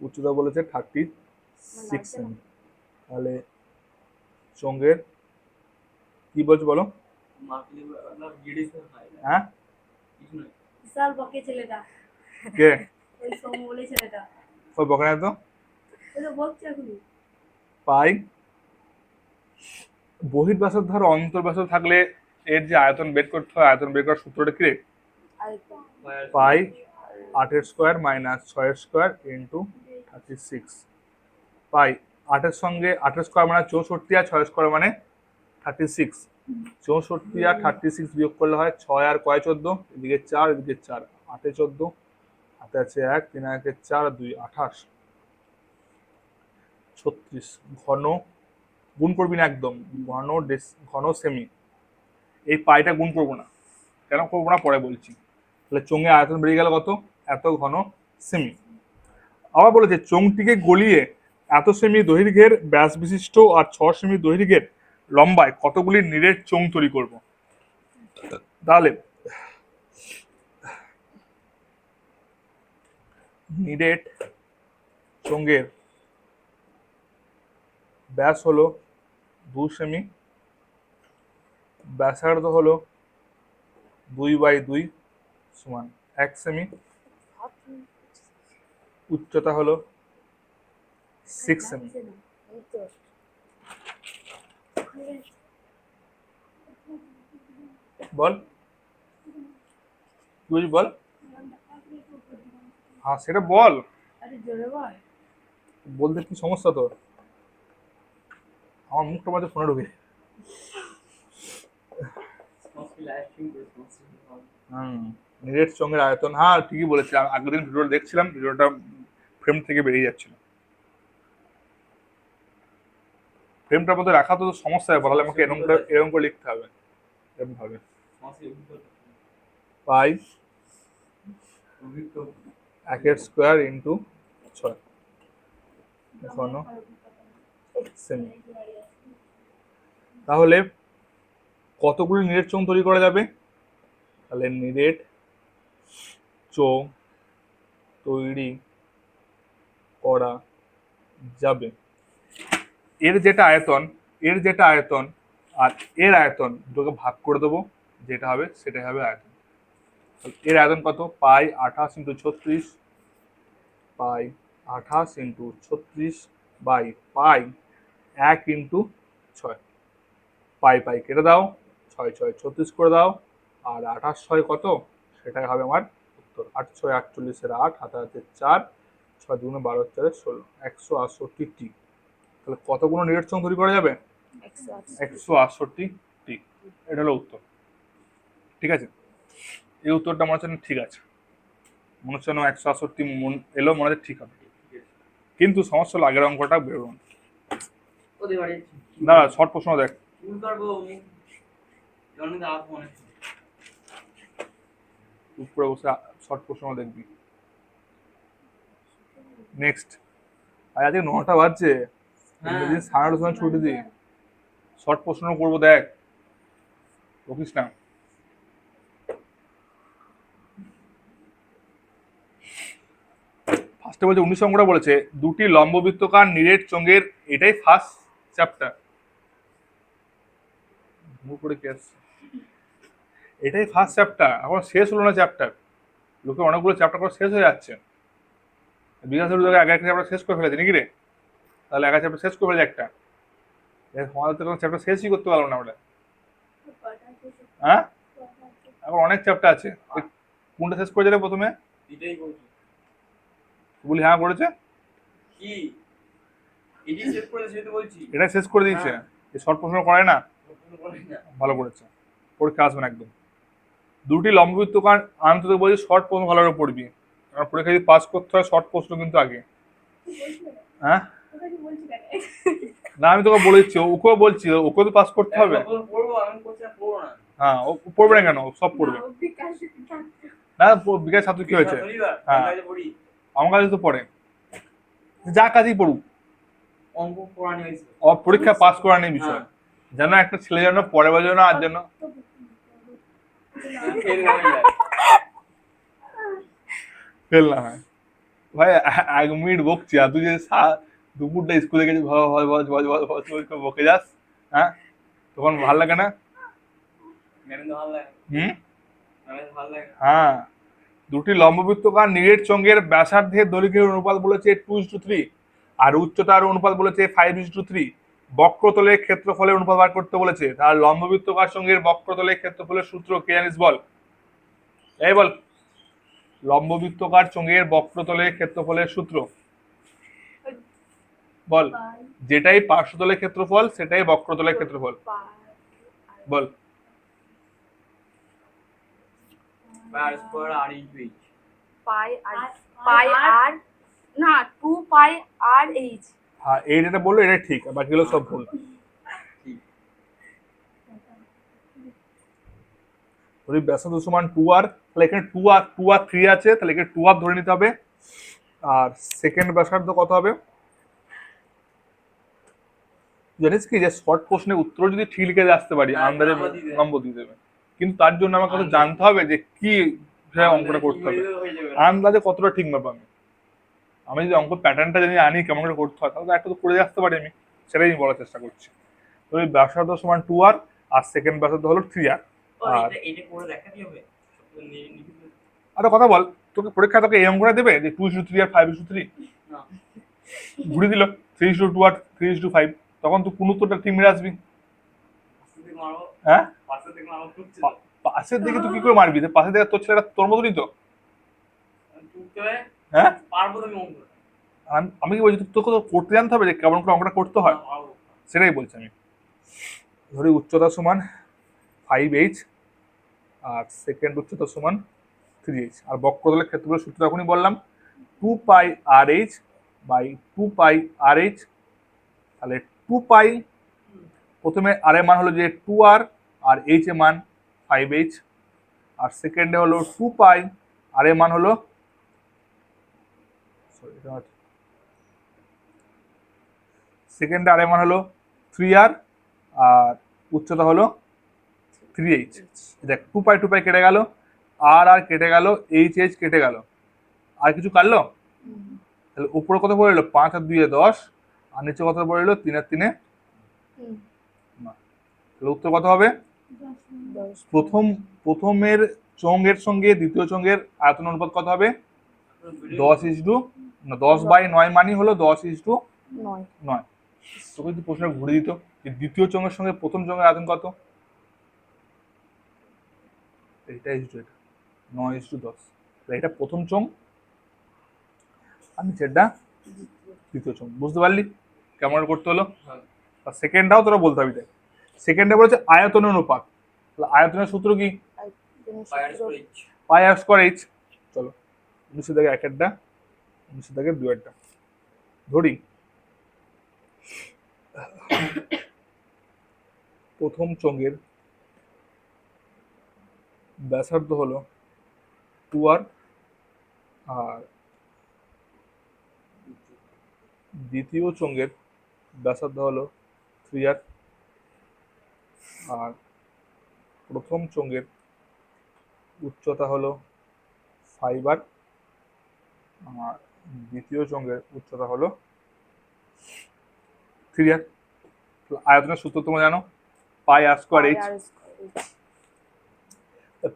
[SPEAKER 1] উচ্চতা বলেছে 36 সেমি। তাহলে চোঙের কি বলছো বলো?
[SPEAKER 2] মাপলে मतलब গিড়ি সব হয় না
[SPEAKER 1] হ্যাঁ,
[SPEAKER 2] কিছু না।
[SPEAKER 3] বিশাল বকে ছেলেটা,
[SPEAKER 1] কে?
[SPEAKER 3] ওই সোম বলে ছেলেটা,
[SPEAKER 1] ওই বকে না তো।
[SPEAKER 3] ওই তো বকছে এখনই।
[SPEAKER 1] পাই বহির্ব্যাসার্ধ আর অন্তর্ব্যাসার্ধ থাকলে এর যে আয়তন বের করতে হয়, আয়তন বের করার সূত্রটা কি?
[SPEAKER 3] আরেকটা
[SPEAKER 1] পাই 8 স্কোয়ার মাইনাস 6 স্কোয়ার ইন্টু 36। পাই 8 সঙ্গে 8 স্কোয়ার মানে 64, আর 6 স্কোয়ার মানে 36। 64 আর 36 বিয়োগ করলে হয় 6 আর কয় 14, এদিকে 4 এদিকে 4, 8 14, হাতে আছে 1, 3 1 4, 2 28, 36। ঘন গুণ করবি না একদম, ঘন সেমি। এই পাইটা গুণ করবো না, কেন করবো না পরে বলছি। তাহলে চোঙে আয়তন বেরিয়ে গেল কত? এত ঘন সেমি। আবার বলেছে চোঙটিকে গলিয়ে এত সেমি দৈর্ঘ্যের ব্যাস বিশিষ্ট আর 6 সেমি দৈর্ঘ্যের লম্বায় কতগুলি নিরেট চোঙ তৈরি করব। তাহলে নিরেট চোঙের ব্যাস হলো 2 সেমি, ব্যাসার্ধ হলো 2/2 সমান 1 সেমি, উচ্চতা হলো 6 সেমি। বল তুই বল, হ্যাঁ সেটা বল।
[SPEAKER 3] আরে জোরে বল।
[SPEAKER 1] বলতে কি সমস্যা তোর? আমার মুখটা মাঝে ফোনে ঢুকে।
[SPEAKER 2] লাইভ স্ট্রিম করে সমস্যা হবে।
[SPEAKER 1] নিরেট চোঙের আয়তন, হ্যাঁ ঠিকই বলেছিলাম, আগের দিন ভিডিওটা দেখছিলাম, ভিডিওটা ফ্রেম থেকে বেরিয়ে যাচ্ছিল। ফ্রেমটার মধ্যে রাখা তো সমস্যা হবে, তাহলে আমাকে এরকম করে লিখতে হবে, এরকম ভাবে।
[SPEAKER 2] সমস্যা অভিজ্ঞতা
[SPEAKER 1] পাই
[SPEAKER 2] অভিজ্ঞ
[SPEAKER 1] 1 স্কোয়ার ইন্টু 6 ঘন সেমি। তাহলে কতগুলি নিরেট চোঙ তৈরি করা যাবে? তাহলে নিরেট চোঙ তৈরি করা যাবে, এর যেটা আয়তন, আর এর আয়তন দুটোকে ভাগ করে দেবো, যেটা হবে সেটাই হবে আয়তন। এর আয়তন কত? Pi 28 into 36, pi 28 into 36 by pi 1 into 6। Pi pi কেটে দাও, 6 6 36 করে দাও, আর 28 6 কত? সেটাই হবে আমার উত্তর। 8 6 48 8, হাতে হাতে 4, 6 2 12 4 16, 168টি। তাহলে কতগুলো নিরেট চোঙ তৈরি করা যাবে? 168টি। এটা হলো উত্তর। ঠিক আছে, এই উত্তরটা মনে হচ্ছে না ঠিক আছে, মনে হচ্ছে না 168 এলো, মনে হচ্ছে ঠিক হবে। কিন্তু সমস্যা হলো আগের অঙ্কটা বেরোলো না।
[SPEAKER 2] ওদের বাড়ি
[SPEAKER 1] না শর্ট প্রশ্ন দেখ,
[SPEAKER 2] ভুল করবো জন্য আপ মনে
[SPEAKER 1] উপরে বসে শর্ট প্রশ্ন দেখবি। নেক্সট, আর আজকে 9টা বাজছে,
[SPEAKER 2] হ্যাঁ।
[SPEAKER 1] দিন 9:30 সময় ছুটি দিই, শর্ট প্রশ্ন করবো, দেখ রকিস না। ফার্স্টে বলছে 19 অঙ্কটা বলেছে দুটি লম্ববৃত্তকার নিরেট চোঙের, এটাই ফার্স্ট চ্যাপ্টার। এটাই ফার্স্ট চ্যাপ্টার, এখন শেষ হলো না চ্যাপ্টার। লোকের অনেকগুলো চ্যাপ্টার করে শেষ হয়ে যাচ্ছে। বিকাশ জায়গায় আগে একটা চ্যাপ্টার শেষ করে ফেলেছে নাকি রে? তাহলে একা চ্যাপ্টার শেষ করে ফেলেছে একটা, আমাদের তো কোনো চ্যাপ্টার শেষই করতে পারবো না আমরা। হ্যাঁ, এখন অনেক চ্যাপ্টার আছে। কোনটা শেষ করে যাবে প্রথমে?
[SPEAKER 2] এটাই বলছি।
[SPEAKER 1] বলি হ্যাঁ করেছে,
[SPEAKER 2] কি এটাই শেষ করেছে সেটা বলছি।
[SPEAKER 1] এটা শেষ করে দিয়েছে।
[SPEAKER 2] হ্যাঁ।
[SPEAKER 1] এই শর্ট প্রশ্ন করে না,
[SPEAKER 2] নতুন করে না।
[SPEAKER 1] ভালো করেছে। পরীক্ষা আসবে না একদম। দুটি লম্ববৃত্তকার, আমি তোদের বলছি শর্ট প্রশ্ন ভালো করে পড়বি, কারণ পরীক্ষা যদি পাস করতে হয় শর্ট প্রশ্ন কিন্তু আগে। হ্যাঁ না, আমি তোকে বলেছি, ওকেও বলছি, ওকেও তো পাস করতে হবে।
[SPEAKER 2] একবার পড়বো, আমি বলছি না পড়বো না।
[SPEAKER 1] হ্যাঁ, ও পড়বে না কেন? ও সব পড়বে। না, বিকাশ ছাত্র কি হয়েছে?
[SPEAKER 2] শনিবার
[SPEAKER 1] হ্যাঁ।
[SPEAKER 2] কাজে পড়ি।
[SPEAKER 1] আমার কাছে তো পড়ে, যা কাজেই পড়ুক,
[SPEAKER 2] অঙ্ক পড়ানি হয়েছে।
[SPEAKER 1] পরীক্ষা পাস করা নেই বিষয়।
[SPEAKER 2] হ্যাঁ।
[SPEAKER 1] যেন একটা ছেলে যেন পরে বাজে না, আর যেন
[SPEAKER 2] ফেল না হয়ে যায়।
[SPEAKER 1] ফেল না হয়। ভাই 1 মিনিট বকছি, আর তুই যে দুপুরটা স্কুলে গেছিস বকে যাস, হ্যাঁ তখন ভাল লাগে না?
[SPEAKER 2] ম্যাডাম তো ভালো লাগে। ম্যাডাম ভালো লাগে।
[SPEAKER 1] হ্যাঁ, দুটি লম্ববৃত্তকার নিরেট চঙ্গের ব্যাসার্ধের দৈর্ঘ্যের অনুপাত বলেছে 2:3, আর উচ্চতার অনুপাত বলেছে 5:3। বক্রতলের ক্ষেত্রফলের অনুপাত বার করতে বলেছে। তার লম্ববৃত্তকার চঙ্গের বক্রতলের ক্ষেত্রফলের সূত্র কে জানিস বল? এই বল, লম্ববৃত্তকার চঙ্গের বক্রতলের ক্ষেত্রফলের সূত্র বল। যেটাই পার্শ্বতলের ক্ষেত্রফল সেটাই বক্রতলের ক্ষেত্রফল, বল।
[SPEAKER 2] পাই স্কয়ার আর ইনটু এইচ।
[SPEAKER 3] পাই আর না 2 পাই আর এইচ।
[SPEAKER 1] হ্যাঁ, এই যেটা বললো এটা ঠিক, বাকিগুলো সব ভুল।
[SPEAKER 2] ঠিক।
[SPEAKER 1] যদি ব্যাসার্ধ সমান 2r, তাহলে এখানে 2r 3 আছে, তাহলে এখানে 2r ধরে নিতে হবে। আর সেকেন্ড ব্যাসার্ধ কত হবে জানিস কি? যে শর্ট প্রশ্নের উত্তর যদি ঠিক লিখে আসতে পারি,
[SPEAKER 2] হ্যাঁ,
[SPEAKER 1] আন্দাজে
[SPEAKER 2] নাম্বার দিয়ে দেবে।
[SPEAKER 1] নম্বর দিয়ে দেবে। কিন্তু তার জন্য আমাকে তো জানতে হবে যে কি বিষয়ে অঙ্কটা করতে হবে,
[SPEAKER 2] হয়ে যাবে।
[SPEAKER 1] আন্দাজে কতটা ঠিক মাপা আমি। আমি যদি অঙ্ক প্যাটার্নটা জানি, আনি কেমন করে করতে হয়, তাহলে একটা তো করে আসতে পারি আমি, সেটাই আমি বলার চেষ্টা করছি। তো এই ব্যাসার্ধ সমান 2r, আর সেকেন্ড ব্যাসার্ধ হলো 3r। আর
[SPEAKER 2] এটা করে দেখাতে হবে।
[SPEAKER 1] আরে কথা বল, তোকে পরীক্ষা তোকে এই অঙ্কটা দেবে যে 2:3 আর 5:3?
[SPEAKER 2] না।
[SPEAKER 1] ঘুরে দিল 3:2 আর 3:5, তখন তুই কোন উত্তরটা ঠিক মেরে আসবি?
[SPEAKER 2] পাশে থেকে মারবো।
[SPEAKER 1] হ্যাঁ,
[SPEAKER 2] পাশে থেকে মারবো টুকছে।
[SPEAKER 1] পাশের দিকে তুই কি করে মারবি? পাশের দিকে তোর ছেলেটা তোর মতনই তো।
[SPEAKER 2] টুকতে হবে।
[SPEAKER 1] হ্যাঁ,
[SPEAKER 2] পারবো তুমি অঙ্ক।
[SPEAKER 1] আমি কি বলছি, তোকে তো করতে জানতে হবে যে কেমন করে অঙ্কটা করতে হয়,
[SPEAKER 2] পারবো।
[SPEAKER 1] সেটাই বলছি আমি। ধরি উচ্চতা সমান 5h, আর সেকেন্ড উচ্চতা সমান 3h, আর বক্রতলের ক্ষেত্রফলের সূত্র এখনই বললাম 2πrh বাই 2πrh। তাহলে 2π, প্রথমে আর এর মান হলো যে 2r, আর h এর মান 5h, আর সেকেন্ডে হলো 2π, আর এর মান হলো সেকেন্ডে আর এর মান হলো 3r, আর উচ্চতা হলো 3h। দেখ 2π কেটে গেল, আর কেটে গেল, h কেটে গেল, আর কিছু কাটলো? তাহলে উপরে কত পড়ে এলো? 5 আর 2 এ 10, আর নিচে কত পড়ে এলো? 3 আর 3 এ 9। তাহলে উত্তর কত হবে? প্রথমের চঙ্গের সঙ্গে দ্বিতীয় চঙ্গের আয়তন অনুপাত কত হবে? 10/9 মানই হলো 10/9। তোকে যদি প্রশ্ন ঘুরে দিত যে দ্বিতীয় চঙ্গের সঙ্গে প্রথম চঙ্গের আয়তন কত, এটা 9:10। এটা প্রথম চং, আর নিচেরটা দ্বিতীয় চং। বুঝতে পারলি কেমন করতে হলো? আর সেকেন্ডটাও তোরা বলতে হবে। দেখ সেকেন্ডে বলেছে আয়তনের অনুপাত, তাহলে আয়তনের সূত্র কি? পাই আর স্কয়ার এইচ। চলো 19 থেকে 1-1টা, 19 থেকে 2-1টা ধরি। প্রথম চঙ্গের ব্যাসার্ধ হলো 2r, আর দ্বিতীয় চঙ্গের ব্যাসার্ধ হলো 3r, আর প্রথম চঙ্গের উচ্চতা হলো 5r, আর দ্বিতীয় চঙ্গের উচ্চতা হলো 3r। আয়তনের সূত্র তোমরা জানো, pi r square h.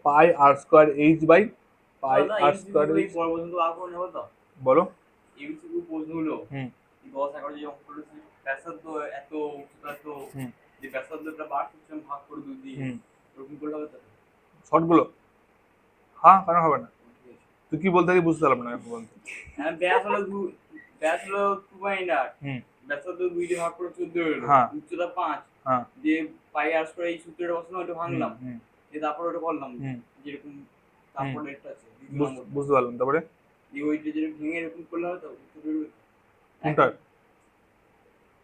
[SPEAKER 1] Pi r square h by pi r square h.
[SPEAKER 2] পর পর্যন্ত আর করে নেবো তো
[SPEAKER 1] বলো।
[SPEAKER 2] এমসিকিউ প্রশ্নগুলো
[SPEAKER 1] হুম
[SPEAKER 2] 10-11 যে অঙ্কগুলো ছিল ব্যাসার্ধ এত উচ্চতা এত
[SPEAKER 1] হুম
[SPEAKER 2] যে ব্যাসার্ধটা বার সিস্টেম ভাগ করে দুই দিয়ে
[SPEAKER 1] হুম
[SPEAKER 2] এরকম করলে হবে তো
[SPEAKER 1] শর্টগুলো হ্যাঁ কেন হবে না? তুই কি বলতে বুঝতে পারলাম না এখন বলতে।
[SPEAKER 2] হ্যাঁ ব্যাস হলো 2.8
[SPEAKER 1] হুম
[SPEAKER 2] ব্যাসার্ধ 2 দিয়ে ভাগ করে 14 হলো
[SPEAKER 1] হ্যাঁ
[SPEAKER 2] উচ্চতা 5
[SPEAKER 1] হ্যাঁ
[SPEAKER 2] যে পাই আর স্কয়ার এই সূত্রটা বসানো ওটা
[SPEAKER 1] হুম
[SPEAKER 2] ভাঙলাম
[SPEAKER 1] হুম
[SPEAKER 2] দিয়ে তারপর ওটা করলাম
[SPEAKER 1] হুম
[SPEAKER 2] যেরকম তারপরে এটা আছে দ্বিতীয় নম্বর
[SPEAKER 1] বুঝতে পারলাম। তারপরে
[SPEAKER 2] দিয়ে ওইটা যেটা ভেঙে এরকম করলে হবে তো
[SPEAKER 1] কোনটা?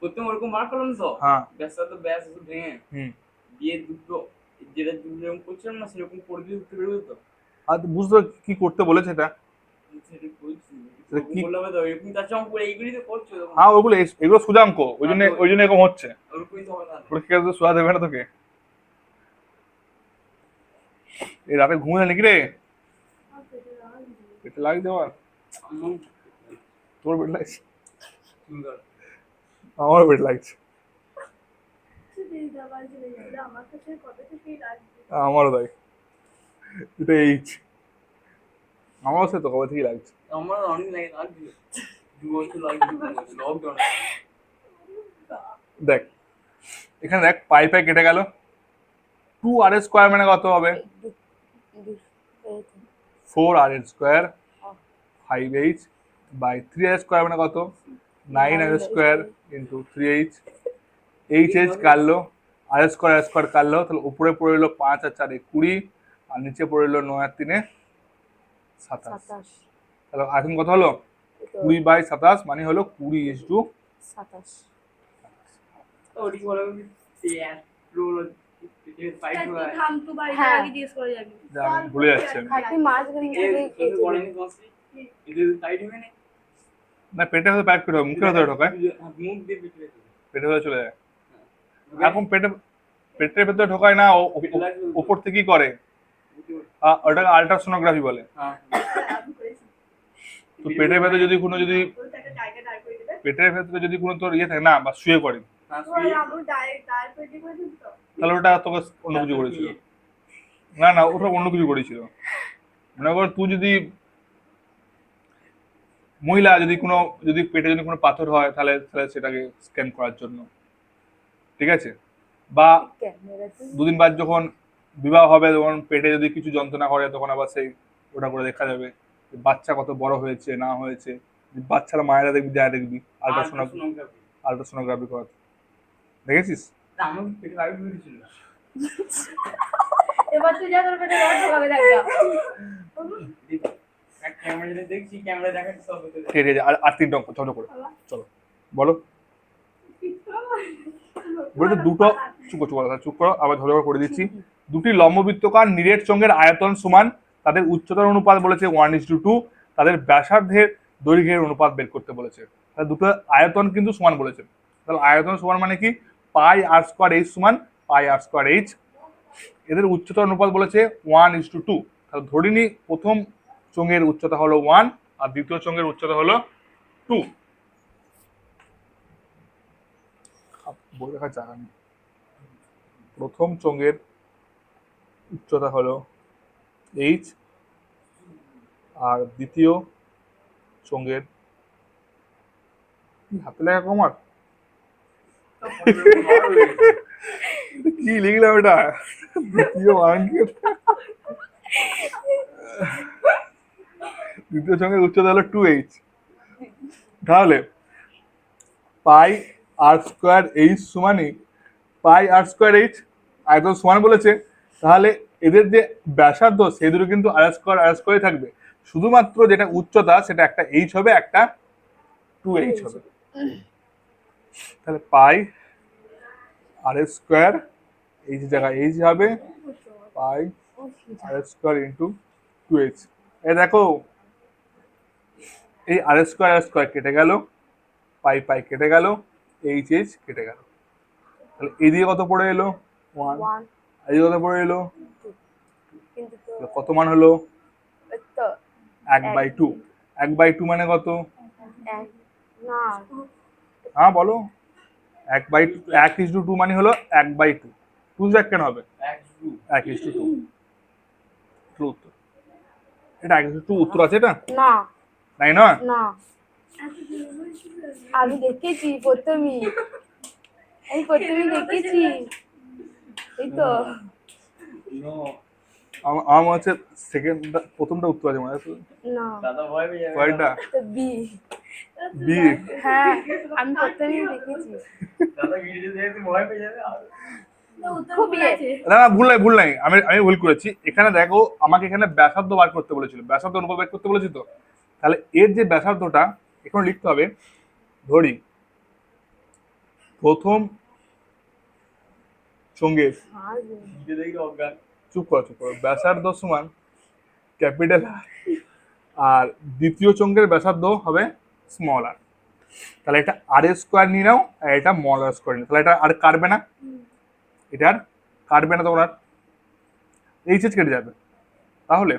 [SPEAKER 2] প্রথম ওরকম বার করলাম তো
[SPEAKER 1] হ্যাঁ
[SPEAKER 2] ব্যাসার্ধ ব্যাস একটু ভেঙে
[SPEAKER 1] হুম
[SPEAKER 2] দিয়ে দুটো যেটা যেরকম করছিলাম না সেরকম করে দিয়ে উঠতে বেরোবে তো
[SPEAKER 1] আর বুঝতে কি করতে বলেছে এটা?
[SPEAKER 2] সেটা বলছি
[SPEAKER 1] এটা
[SPEAKER 2] ওরকম
[SPEAKER 1] কি?
[SPEAKER 2] করলে হবে তো এরকম তার চাম করে এইগুলি তো করছো তখন
[SPEAKER 1] হ্যাঁ ওগুলো এগুলো সুজাঙ্ক, ওই জন্য এরকম হচ্ছে।
[SPEAKER 2] ওরকমই তো হবে তাহলে
[SPEAKER 1] পরীক্ষা তো সোজা দেবে না তোকে। এই রাতে ঘুমিয়ে নাকি রে? পেটে লাগছে আমার।
[SPEAKER 2] আমার
[SPEAKER 1] তোর পেট লাগছে?
[SPEAKER 2] সুন্দর
[SPEAKER 1] আমার পেট লাগছে।
[SPEAKER 3] আমার কাছে কত থেকেই লাগবে।
[SPEAKER 1] আমারও তাই। এটা এইচ। আমারও সে তো কবে থেকেই লাগছে।
[SPEAKER 2] আমার অনেক লাগে লাগছে 2 বছর লাগছে লকডাউন
[SPEAKER 1] দেখ এখানে দেখ পাই পাই কেটে গেল। 2 আর স্কোয়ার মানে কত হবে? 4 r square 5h by 3 r square মানে কত? 9 আর স্কোয়ার ইন্টু 3h। এইচ কাটলো, আর স্কোয়ার কাটলো, তাহলে উপরে পড়ে এলো 5 আর 4 20 আর নিচে পড়ে এলো 9 আর 3 27।
[SPEAKER 3] 27
[SPEAKER 1] তাহলে এখন কত হলো? 20/27 মানে হলো 20:27।
[SPEAKER 2] ওটি বলে এই রোল ফাইট হয়
[SPEAKER 3] থাম তো বাড়িতে আগে জিজ্ঞেস করে যাবি।
[SPEAKER 1] আমি ভুলে যাচ্ছি আমি।
[SPEAKER 3] খাটি মাছ গেলে
[SPEAKER 2] এই বলেনি কনসি এটা টাইট হবে না
[SPEAKER 1] না পেটে হয়তো প্যাক করে হবে, মুখে হয়তো ঢোকায়,
[SPEAKER 2] মুখ দিয়ে পিটে
[SPEAKER 1] পেটে হয়তো চলে যায়। এখন পেটের ভেতরে ঢোকায় না, ওপর থেকেই করে। ওটাকে আল্ট্রাসোনোগ্রাফি বলে।
[SPEAKER 2] হ্যাঁ
[SPEAKER 1] তো পেটের ভেতরে যদি কোনো তোর ইয়ে থাকে না বা শুয়ে পড়ে, তাহলে ওটা তোকে অন্য কিছু করেছিল। না না ওটা অন্য কিছু করেছিল। মনে কর তুই যদি মহিলা যদি পেটে যদি কোনো পাথর হয় তাহলে সেটাকে স্ক্যান করার জন্য, ঠিক আছে? বা 2 দিন বাদ যখন বিবাহ হবে তখন পেটে যদি কিছু যন্ত্রণা করে তখন আবার সেই ওটা করে দেখা যাবে যে বাচ্চা কত বড় হয়েছে না হয়েছে। বাচ্চারা মায়েরা দেখবি যা দেখবি আল্ট্রাসোনোগ্রাফি করা দেখেছিস?
[SPEAKER 2] আমার পেটে লাইট হয়েছিল
[SPEAKER 3] এবার তুই যা তোর পেটে রড ঢোকাবে দেখা।
[SPEAKER 2] ক্যামেরা দেখছি ক্যামেরা দেখাচ্ছি সব হতে
[SPEAKER 1] ঠিক আছে আর 3টা অঙ্ক চলো করে চলো বলো। বলতে দুটো চুপ করো আবার ঝগড়া করে দিচ্ছি। দুটি লম্ববৃত্তকার নিরেট চোঙের আয়তন সমান, তাদের উচ্চতার অনুপাত বলেছে 1:2, তাদের ব্যাসার্ধের দৈর্ঘ্যের অনুপাত বের করতে বলেছে। তাহলে দুটো আয়তন কিন্তু সমান বলেছে। তাহলে আয়তন সমান মানে কি? পাই আর স্কোয়ার এইচ সমান পাই আর স্কোয়ার এইচ। এদের উচ্চতার অনুপাত বলেছে 1:2। তাহলে ধরে নি প্রথম চোঙের উচ্চতা হলো 1 আর দ্বিতীয় চোঙের উচ্চতা হলো 2। বই রাখার জায়গা নেই। প্রথম চোঙের উচ্চতা হলো এইচ আর দ্বিতীয় চোঙের হাতে লেখা কমার কি লিখলাম এটা? দ্বিতীয় চোঙের উচ্চতা হলো 2h। তাহলে পাই আর স্কোয়ার এইচ সমানই পাই আর স্কোয়ার এইচ, আয়তন সমান বলেছে। তাহলে এদের যে ব্যাসার্ধ সেই দুটো কিন্তু আর স্কোয়ার থাকবে, শুধুমাত্র যেটা উচ্চতা সেটা একটা এইচ হবে একটা 2h হবে। তাহলে পাই আর স্কোয়ার এইচ জায়গায় এইচ হবে পাই আর স্কোয়ার ইন্টু 2h। এই দেখো এই আর স্কোয়ার কেটে গেল, পাই পাই কেটে গেল, এইচ এইচ কেটে গেল। তাহলে এদিকে কত পড়ে এলো? 1। এদিকে কত পড়ে এলো? কত মান হলো? 1/2। 1/2 মানে কত? হ্যাঁ বলো। 1/2 মানে হলো 1/2। 2 কেন হবে? 1:2 উত্তর। এটা আগে একটু উত্তর আছে এটা
[SPEAKER 4] না
[SPEAKER 1] নাই নয়
[SPEAKER 4] না আমি দেখেছি প্রথমেই দেখেছি এই তো
[SPEAKER 2] নো
[SPEAKER 1] আমার মনে হচ্ছে সেকেন্ডটা প্রথমটা উত্তর আছে মনে আছে
[SPEAKER 4] না
[SPEAKER 2] দাদা ভয় পেয়ে যাবে
[SPEAKER 1] কয়টা
[SPEAKER 4] তো বি
[SPEAKER 1] বি
[SPEAKER 4] হ্যাঁ আমি প্রথমেই দেখেছি
[SPEAKER 2] দাদা ভিডিও দেখে ভয় পেয়ে যাবে আর
[SPEAKER 3] উত্তর
[SPEAKER 4] খুব
[SPEAKER 3] ভুল
[SPEAKER 4] ইয়ে।
[SPEAKER 3] আছে
[SPEAKER 1] না না ভুল নাই আমি আমি ভুল করেছি এখানে দেখো আমাকে এখানে ব্যাসার্ধ বার করতে বলেছিল ব্যাসার্ধ অনুপাত বের করতে বলেছি তো তাহলে এর যে ব্যাসার্ধটা এখানে লিখতে হবে ধরি প্রথম চঙ্গের
[SPEAKER 2] ভিডিও দেখে অজ্ঞান
[SPEAKER 1] চুপ করো ব্যাসার্ধ সমান ক্যাপিটাল আর দ্বিতীয় চঙ্গের ব্যাসার্ধ হবে স্মল আর তাহলে এটা আর স্কোয়ার নিয়ে নাও আর এটা মল আর স্কোয়ার নিয়ে তাহলে এটা আর কাটবে না এটা আর কাটবে না তোমার এইচএস কেটে যাবে তাহলে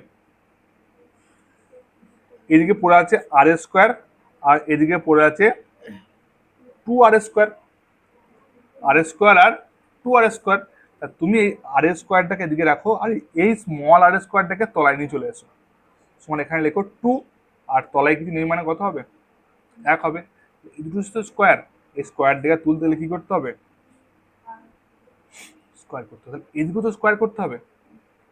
[SPEAKER 1] এদিকে পড়ে আছে আর স্কোয়ার আর এদিকে পড়ে আছে 2r স্কোয়ার আর 2r স্কোয়ার তুমি এই আর স্কোয়ারটাকে এদিকে রাখো আর এই স্মল আর স্কোয়ারটাকে তলায় নিয়ে চলে এসো সমান এখানে লেখো 2 আর তলায় কিছু নেই মানে কত হবে 1 হবে এই দুটো তো স্কোয়ার এই স্কোয়ার দিকে তুলতে গেলে কি করতে হবে স্কোয়ার করতে হবে এদিকে তো স্কোয়ার করতে হবে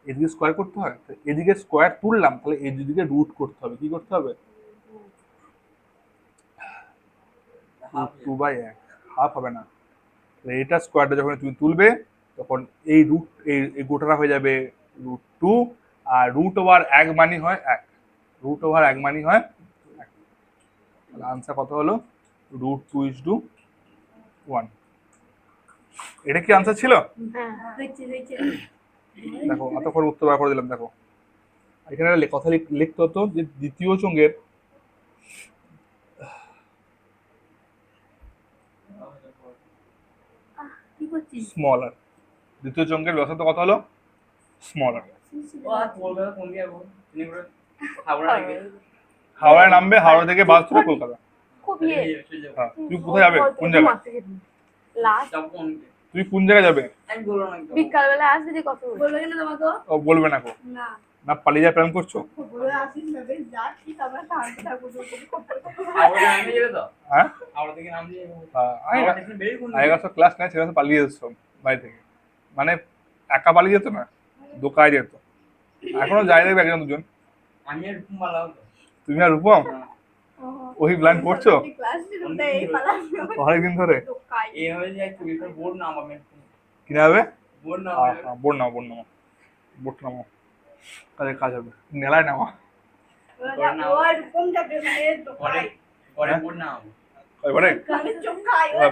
[SPEAKER 1] এদিকে স্কোয়ার করতে হয় এদিকে স্কোয়ার তুললাম তাহলে এদিকে রুট করতে হবে কি করতে হবে 2/1 হাফ হবে না এটা স্কোয়ারটা যখন তুমি তুলবে তখন এই রুট এই গোটাটা হয়ে যাবে √2 আর √1 মানি হয় 1 √1 মানি হয় 1 তাহলে আনসার কত হলো √2:1 এটা কি আনসার ছিল
[SPEAKER 4] হ্যাঁ
[SPEAKER 3] হয়েছে
[SPEAKER 1] দেখো এতক্ষণ উত্তর বার করে দিলাম দেখো এখানে কথা লিখতে হতো যে দ্বিতীয় চঙ্গের
[SPEAKER 3] কি করছিস
[SPEAKER 1] স্মল আর দ্বিতীয় চঙ্গের ব্যাসার্ধ কত হলো স্মল আর
[SPEAKER 2] ও আর কলকাতা কোন দিয়ে যাবো তিনি করে হাওড়া থেকে
[SPEAKER 1] হাওড়ায় নামবে হাওড়া থেকে বাস ধরে কলকাতা
[SPEAKER 4] খুব ইয়ে
[SPEAKER 1] হ্যাঁ তুমি কোথায় যাবে কোন জায়গায়
[SPEAKER 4] লাস্ট
[SPEAKER 2] যাবো কোন দিয়ে
[SPEAKER 1] তুমি কোন জায়গায় যাবে
[SPEAKER 2] আমি বলবো না একদম।
[SPEAKER 4] বিকালবেলা আসবে যে কত
[SPEAKER 3] বলবে কেন তোমাকে
[SPEAKER 1] ও বলবে না কো
[SPEAKER 3] না
[SPEAKER 1] না পালিয়ে যাওয়ার প্ল্যান করছো
[SPEAKER 3] বলে আসিস না বেশ যা ঠিক আমরা শান্তি থাকবো
[SPEAKER 2] হাওড়া নামে যাবে তো
[SPEAKER 1] হ্যাঁ
[SPEAKER 2] হাওড়া থেকে নাম দিয়ে যাবো
[SPEAKER 1] আগে
[SPEAKER 2] হাওড়া থেকে বেরিয়ে কোন
[SPEAKER 1] আগেকার সব ক্লাস নেয় সেখানে পালিয়ে যেত সব বাড়ি থেকে মানে একা পালিয়ে যেত না দোকায় যেত এখনো যাই দেখবে একজন দুজন
[SPEAKER 2] আমি আর রূপম পালাম
[SPEAKER 1] তুমি আর রূপম ওই প্ল্যান করছো
[SPEAKER 3] ক্লাস শুরুতে এই পালা
[SPEAKER 1] অনেকদিন ধরে
[SPEAKER 3] টোকাই
[SPEAKER 2] এই হবে যে চুরিটার বোর্ড নামাবে
[SPEAKER 1] কিনে হবে
[SPEAKER 2] বোর্ড নামাবে
[SPEAKER 1] বোর্ড নামো বোর্ড নামো কাজ হবে নেলায় নামা
[SPEAKER 3] ওরা এরকম যাবে মানে
[SPEAKER 2] পরে
[SPEAKER 3] টোকাই
[SPEAKER 2] পরে বোর্ড নামাবো
[SPEAKER 1] এবারে
[SPEAKER 3] কানে চোখাই ওরা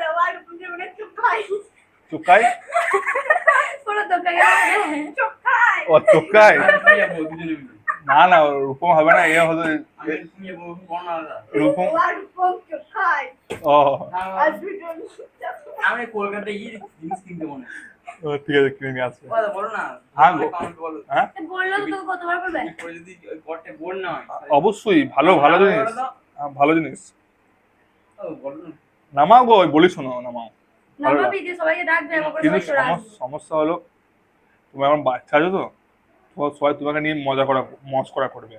[SPEAKER 3] ওরা এরকম যাবে মানে চোখাই
[SPEAKER 1] চুকাই
[SPEAKER 3] পুরো টোকাই চোখাই
[SPEAKER 1] ও চুকাই
[SPEAKER 2] আমি যাবো দুজনে মিলে
[SPEAKER 1] না না রূপম হবে না এ হতো
[SPEAKER 2] আমি রূপম যাবো কোন আলাদা
[SPEAKER 1] রূপম
[SPEAKER 3] ওরা এরকম চোখাই
[SPEAKER 1] ও
[SPEAKER 3] আর দুজন
[SPEAKER 2] আমি কলকাতায় গিয়ে জিনিস কিনতে মনে হয়।
[SPEAKER 1] ও, ঠিক আছে কিনে নিয়ে আসবে
[SPEAKER 2] কথা বলো না
[SPEAKER 1] হ্যাঁ গো।
[SPEAKER 2] কমেন্ট বলো
[SPEAKER 1] হ্যাঁ
[SPEAKER 3] বললো তো তোকে কতবার করবে
[SPEAKER 2] পরে যদি ওই ঘরটা বোর্ড না হয়
[SPEAKER 1] অবশ্যই ভালো ভালো জিনিস ভালো জিনিস
[SPEAKER 2] বলো না
[SPEAKER 1] নামাও গো ওই বলি শোনো নামাও
[SPEAKER 3] নামাবি যে সবাইকে ডাকবে আমার
[SPEAKER 1] কিন্তু
[SPEAKER 3] করে রাখ
[SPEAKER 1] সমস্যা হলো তুমি আমার বাচ্চা আছো তো তোমার সবাই তোমাকে নিয়ে মজ করা করবে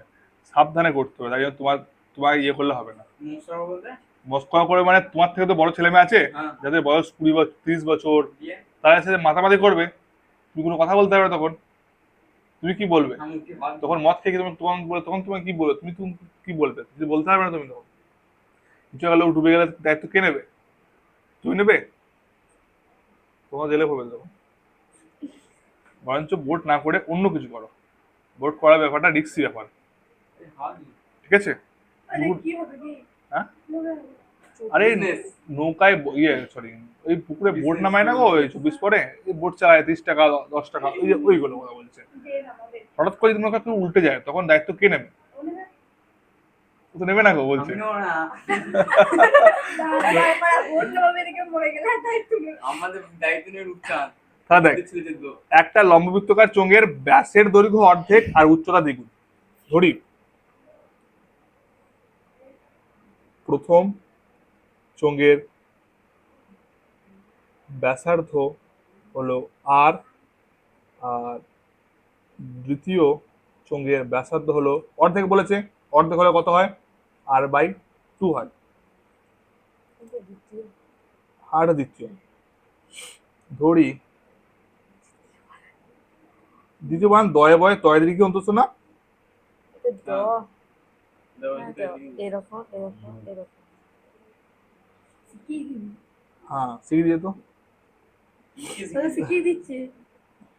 [SPEAKER 1] সাবধানে করতে হবে তাই জন্য তোমার ইয়ে করলে হবে না
[SPEAKER 2] মুসরা বলতে
[SPEAKER 1] মস্করা করে মানে তোমার থেকে তো বড় ছেলে মেয়ে আছে
[SPEAKER 2] হ্যাঁ
[SPEAKER 1] যাদের বয়স 20 বছর 30 বছর
[SPEAKER 2] দিয়ে
[SPEAKER 1] তারা সাথে মাতামাতি করবে তুমি কোনো কথা বলতে পারবে তখন তুমি কি বলবে
[SPEAKER 2] আমি কি ভাগ
[SPEAKER 1] তখন মদ খেয়ে তখন তোমার কি বলবে তুমি কি বলবে তুমি বলতে পারবে না তুমি তখন কিছু গেলে ডুবে গেলে দায়িত্ব কে নেবে তুমি নেবে তোমার জেলে পড়বে তখন বরঞ্চ ভোট না করে অন্য কিছু করো ভোট করার ব্যাপারটা রিস্কি ব্যাপার
[SPEAKER 2] ভাগ
[SPEAKER 1] ঠিক আছে
[SPEAKER 3] আরে কি হবে কি
[SPEAKER 1] হ্যাঁ আরে নৌকায় সরি ওই পুকুরে বোট নামায় না গো ওই 24 পরে এই বোট চালায় 30 টাকা 10 টাকা ওইগুলো কথা বলছে
[SPEAKER 3] যে নামাবে
[SPEAKER 1] হঠাৎ করে যদি নৌকা কেউ উল্টে যায় তখন দায়িত্ব কে নেবে ও তো নেবে না গো বলছে
[SPEAKER 2] আমি নেবো না
[SPEAKER 3] তাহলে এবার অন্য ভাবে দিকে মরে গেলে তাই তুমি
[SPEAKER 2] আমাদের দায়িত্ব নিয়ে রূপচাঁদ
[SPEAKER 1] তা দেখ
[SPEAKER 2] ছেলে দেখবো
[SPEAKER 1] একটা লম্ববৃত্তকার চোঙের ব্যাসের দৈর্ঘ্য অর্ধেক আর উচ্চতা দ্বিগুণ ধরি প্রথম চোঙের ব্যাসার্ধ হলো আর দ্বিতীয় চোঙের ব্যাসার্ধ হলো অর্ধেক বলেছে, অর্ধেক হলে কত হয়? r/2 হয়। আর দ্বিতীয় ধরি দ্বিতীয় বানান দয়ে বয়ে তয় দীর্ঘ অন্তস্থ না?
[SPEAKER 4] এটা দ
[SPEAKER 2] দেওয়া
[SPEAKER 4] হ্যাঁ,
[SPEAKER 2] যেটা
[SPEAKER 4] দ। এরকম এরকম এরকম
[SPEAKER 1] হ্যাঁ শিখে দিয়ে তো।
[SPEAKER 3] শিখিয়ে দিচ্ছে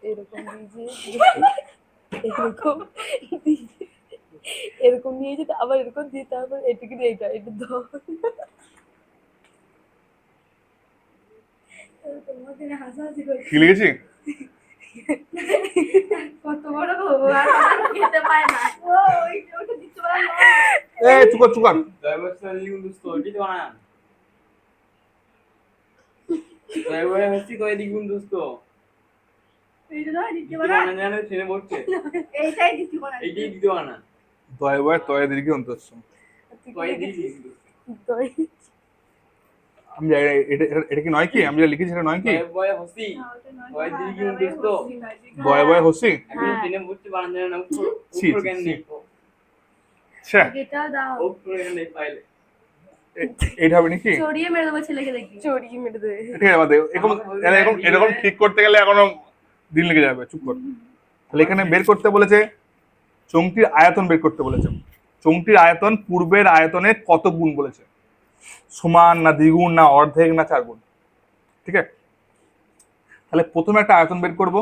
[SPEAKER 4] এরকম দিয়ে এরকম দিয়ে- এরকম নিয়ে যেতে আবার এরকম দিয়ে তারপর এটুকু এইটা এটা দ
[SPEAKER 3] তোমাকে হাসাহাসি করছে
[SPEAKER 1] কি লিখেছি?
[SPEAKER 3] কত বড় ভগবান খেতে পায় না ও ওটা দিতে পারে না
[SPEAKER 1] এ চুকার চুকার।
[SPEAKER 2] ব্যবস্থা দ্বিগুণ দুস্থ এটি তো বানান। ব্যবহার হচ্ছে তয় দ্বিগুণ দুস্থ।
[SPEAKER 3] এইটা নয় দিতে
[SPEAKER 2] দ্বিতীয়
[SPEAKER 3] পারে
[SPEAKER 2] বানান জানো ট্রেনে পড়ছে।
[SPEAKER 3] এইটাই দিতে পারে
[SPEAKER 2] এইটাই দ্বিতীয় বানান।
[SPEAKER 1] দয়ে বয়ে তয় দীর্ঘ অন্তস্থ।
[SPEAKER 2] তয় দ্বিগুণ দুস্থ।
[SPEAKER 1] আমি জানি না, এটা কি নয় কি? আমি যেটা লিখেছি সেটা নয় কি?
[SPEAKER 2] তয় বয় হসি। তয় দ্বিগুণ দুস্থ।
[SPEAKER 1] দয়ে বয়ে হসি?
[SPEAKER 2] এখন
[SPEAKER 4] হ্যাঁ।
[SPEAKER 2] ট্রেনে পড়ছে বানান জানে না উপর
[SPEAKER 1] ছি,
[SPEAKER 2] উপর
[SPEAKER 1] ছি,
[SPEAKER 2] জ্ঞান
[SPEAKER 1] ছি।
[SPEAKER 2] নেই।
[SPEAKER 1] ছ্যা,
[SPEAKER 3] এটা দাও
[SPEAKER 2] উপর জ্ঞান নেই পাইলে।
[SPEAKER 1] এইটা হবে নাকি?
[SPEAKER 3] চড়িয়ে মেরে দেবো ছেলেকে দেখি
[SPEAKER 4] চড়িয়ে মেরে দেবে
[SPEAKER 1] ঠিক আছে বাদ দে। এরকম এরকম এরকম ঠিক করতে গেলে এখনো দিন লেগে যাবে, চুপ কর। তাহলে এখানে বের করতে বলেছে চোঙটির আয়তন বের করতে বলেছে। চোঙটির আয়তন পূর্বের আয়তনের কত গুণ বলেছে? সমান না দ্বিগুণ না অর্ধেক না 4 গুণ? ঠিক আছে, তাহলে প্রথমে একটা আয়তন বের করব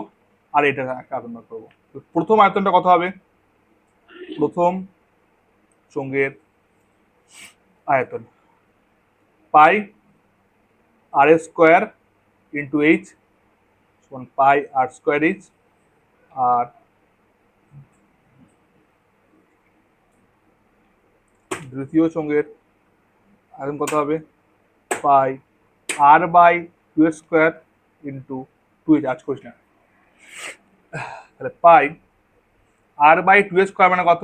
[SPEAKER 1] আর এটা একটা আয়তন বের করবো। তো প্রথম আয়তনটা কত হবে? প্রথম চোঙের আয়তন পাই r² ইন্টু এইচ সমান পাই r² এইচ। আর দ্বিতীয় চোঙের আয়তন কত হবে? পাই r/2² ইন্টু 2h। আজ করিস না। তাহলে পাই r/2² মানে কত?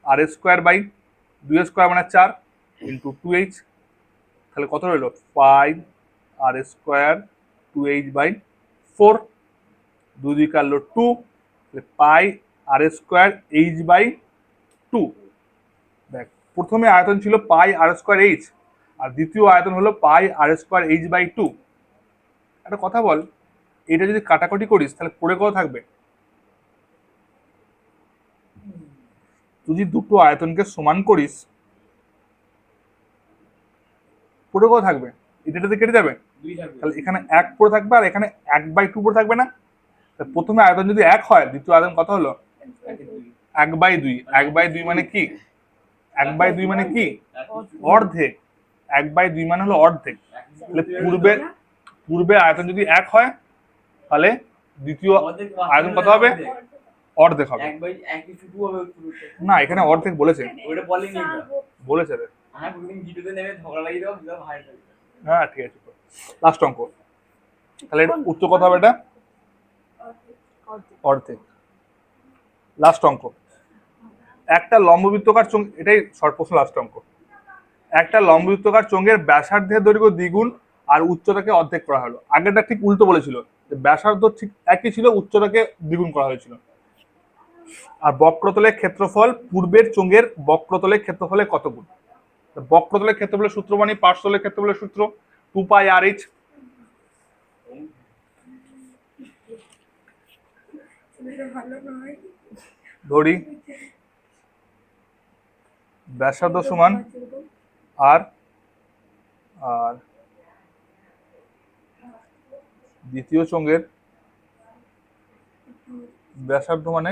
[SPEAKER 1] r²/2² মানে 4 ইন্টু 2h। তাহলে কত রইলো? পাই r² 2h/4। 2 2 কাটলো 2, তাহলে পাই r² h/2। দেখ, প্রথমে আয়তন ছিল পাই r² h আর দ্বিতীয় আয়তন হলো পাই r² h/2। একটা কথা বল, এটা যদি কাটাকাটি করিস তাহলে পড়ে কত থাকবে? তুই যদি দুটো আয়তনকে সমান করিস পড়ে কত থাকবে? এটাতে কেটে যাবে।
[SPEAKER 2] দুই থাকবে।
[SPEAKER 1] তাহলে এখানে 1 পড়ে থাকবে আর এখানে 1/2 পড়ে থাকবে না? তা প্রথমে আয়তন যদি 1 হয় দ্বিতীয় আয়তন কত হলো?
[SPEAKER 2] একের দুই।
[SPEAKER 1] 1/2। 1/2 মানে কি? 1/2 মানে কি? অর্ধেক। 1/2 মানে হলো অর্ধেক। তাহলে পূর্বে আয়তন যদি 1 হয় তাহলে দ্বিতীয় আয়তন কত হবে? অর্ধেক হবে।
[SPEAKER 2] এক বাই এক কিছু টু হবে পুরোটা।
[SPEAKER 1] না, এখানে অর্ধেক বলেছে।
[SPEAKER 2] ওটা বলেনি এটা।
[SPEAKER 1] বলেছে রে।
[SPEAKER 2] হ্যাঁ প্রতিদিন ভিডিওতে নেমে ঝগড়া লাগিয়ে দেবো ভিডিও ভাইরাল হবে।
[SPEAKER 1] হ্যাঁ ঠিক আছে, লাস্ট অঙ্ক। তাহলে এটা উত্তর কত হবে? এটা অর্ধেক। লাস্ট অঙ্ক, একটা লম্ববৃত্তকার চোঙ, এটাই শর্ট প্রশ্ন, লাস্ট অঙ্ক। একটা লম্ববৃত্তকার চোঙের ব্যাসার্ধের দৈর্ঘ্য দ্বিগুণ আর উচ্চতাকে অর্ধেক করা হলো। আগেরটা ঠিক উল্টো বলেছিল, যে ব্যাসার্ধ ঠিক একই ছিল, উচ্চতাকে দ্বিগুণ করা হয়েছিল। আর বক্রতলের ক্ষেত্রফল পূর্বের চোঙের বক্রতলের ক্ষেত্রফলের কত গুণ? বক্রতলের ক্ষেত্রফলের সূত্র মানে পার্শ্বতলের ক্ষেত্রফলের সূত্র 2πr/h।
[SPEAKER 3] ভালো নয়
[SPEAKER 1] ধরি ব্যাসার্ধ সমান আর আর দ্বিতীয় চোঙের ব্যাসার্ধ মানে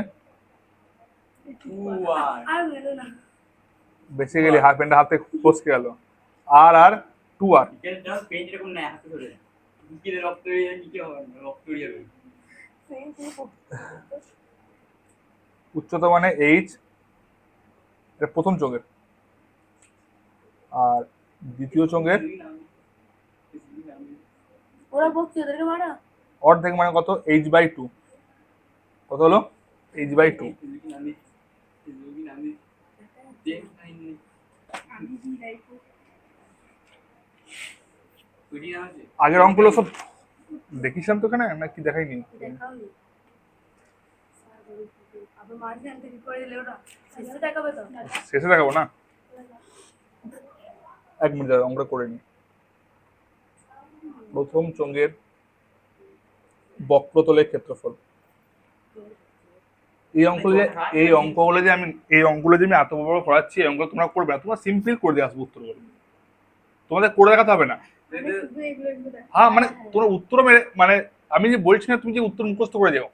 [SPEAKER 3] আর মেলো না
[SPEAKER 1] বেসিক্যালি হাফ প্যান্টটা হাতে ফসকে গেল। আর 2r।
[SPEAKER 2] এটা জাস্ট পেইন্ট এরকম না হাতে ধরে। কি রে রক্ত বেরিয়ে যাবে কি হবে না রক্ত বেরিয়ে যাবে।
[SPEAKER 1] উচ্চতা মানে h, এটা প্রথম চোঙের। আর দ্বিতীয় চোঙের
[SPEAKER 3] ওরা বকছে ওদেরকে মারা
[SPEAKER 1] অর্ধেক মানে কত? h/2। কত হলো? h/2।
[SPEAKER 3] আমি কি রাইখো
[SPEAKER 1] আগের অঙ্কগুলো সব দেখিস তো এখানে নাকি দেখাইনি?
[SPEAKER 3] দেখাও আবার মাঝখান থেকে করে দিলে ওটা শেষে দেখাবে তো
[SPEAKER 1] শেষে দেখাবো না, 1 মিনিট দাঁড়াও, অঙ্কটা করে নিই। প্রথম চঙ্গের বক্রতলের ক্ষেত্রফল। এই অঙ্কগুলো যে আমি এত বড় করাচ্ছি, এই অঙ্কগুলো তোমরা করবে না, তোমরা সিম্পল করে দিয়ে আসবো উত্তর করে, তোমাদের করে দেখাতে হবে না।
[SPEAKER 3] শুধু এগুলো দেখো।
[SPEAKER 1] হ্যাঁ মানে তোমরা উত্তর মেরে মানে আমি যে বলছি না তুমি যে উত্তর মুখস্থ করে যাও,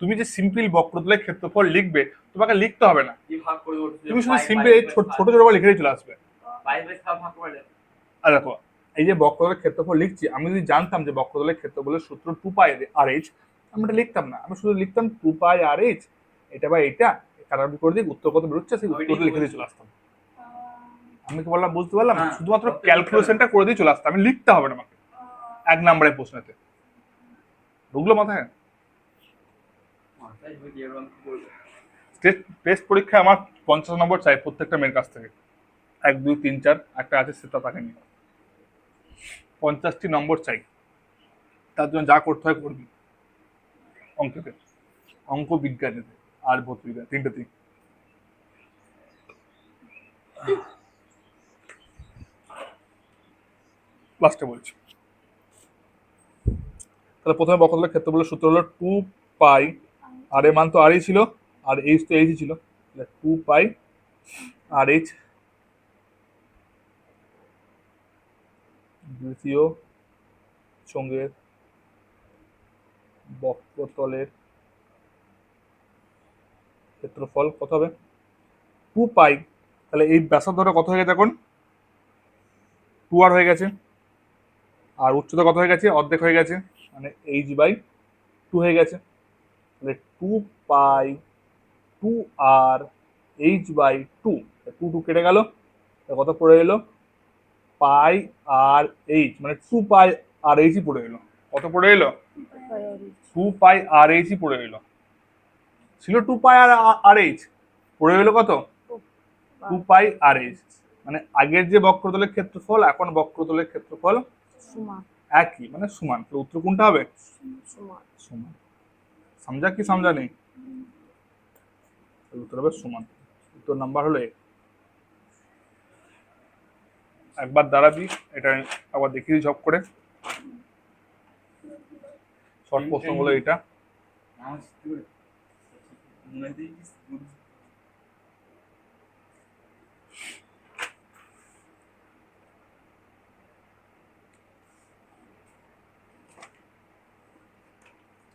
[SPEAKER 1] তুমি যে সিম্পল বক্রতলের ক্ষেত্রফল লিখবে তোমাকে লিখতে হবে না,
[SPEAKER 2] কি ভাগ করে উঠছে
[SPEAKER 1] তুমি শুধু সিম্পল ছোট ছোট করে লিখে দিয়ে চলে আসবে।
[SPEAKER 2] 22 ভাগ করে দেন।
[SPEAKER 1] আর দেখো এই যে বক্রতলের ক্ষেত্রফল লিখছি, আমি যদি জানতাম যে বক্রতলের ক্ষেত্রফলের সূত্র 2π/h, আমি এটা লিখতাম না, আমি শুধু লিখতাম 2π/h, এটা বা এটা কাটাকুটি করে দিয়ে উত্তর কত বেরোচ্ছে সেই উত্তরটা লিখে দিয়ে চলে আসতাম। আমি কি বললাম বুঝতে পারলাম?
[SPEAKER 2] হ্যাঁ।
[SPEAKER 1] শুধুমাত্র ক্যালকুলেশনটা করে দিয়ে চলে আসতাম, আমি লিখতে হবে না আমাকে 1 নম্বরের প্রশ্নেতে। ঢুকলো মাথায়?
[SPEAKER 2] মাথায় ঢুকে এরকম কি বলবো?
[SPEAKER 1] টেস্ট পরীক্ষায় আমার 50 নম্বর চাই প্রত্যেকটা মেয়ের কাছ থেকে, 1 2 3 4 একটা আছে সেটা তাকে নিয়ে 50টি নম্বর চাই। তার জন্য যা করতে হয় করবি, অঙ্কেতে, অঙ্ক বিজ্ঞানীতে আর ভৌত বিজ্ঞান, তিনটেতেই। লাস্টে বলছি, তাহলে প্রথমে বক্রতলের ক্ষেত্রফলের সূত্র হলো 2π, আর এর মান তো আরই ছিল, আর এইচ তো এইচই ছিল, 2π/h দ্বিতীয় চঙ্গের বক্রতলের ক্ষেত্রফল কত হবে? 2π। তাহলে এই ব্যাসার্ধটা কত হয়ে গেছে এখন? 2r হয়ে গেছে, আর উচ্চতা কত হয়ে গেছে? অর্ধেক হয়ে গেছে, মানে h/2 হয়ে গেছে। তাহলে 2π/2r/h/2, 2 কেটে গেল, কত পড়ে এলো? π/h, মানে 2π/h পড়ে এলো। কত পড়ে এলো? 2π/h পড়ে এলো। ছিল 2π/h, পড়ে এলো কত? 2π/h। মানে আগের যে বক্রতলের ক্ষেত্রফল, এখন বক্রতলের ক্ষেত্রফল
[SPEAKER 4] সমান
[SPEAKER 1] একই, মানে সমান। তো উত্তর কোনটা হবে?
[SPEAKER 4] সমান।
[SPEAKER 1] সমান। समझा কি समझा নেই? উত্তর হবে সমান। উত্তর নাম্বার হলো একবার দাঁড়াবি, এটা আবার দেখিয়ে দিই ঝপ করে। শর্ট প্রশ্ন বলে এটা।
[SPEAKER 2] আমার স্কুল মনে দিই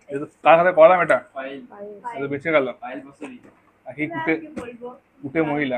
[SPEAKER 1] এটা কার হাতে করালাম এটা?
[SPEAKER 2] ফাইল
[SPEAKER 1] এটা বেঁচে গেল।
[SPEAKER 2] ফাইল বসে দিই।
[SPEAKER 1] একই কুটে
[SPEAKER 3] কি বলবো
[SPEAKER 1] কুটে মহিলা।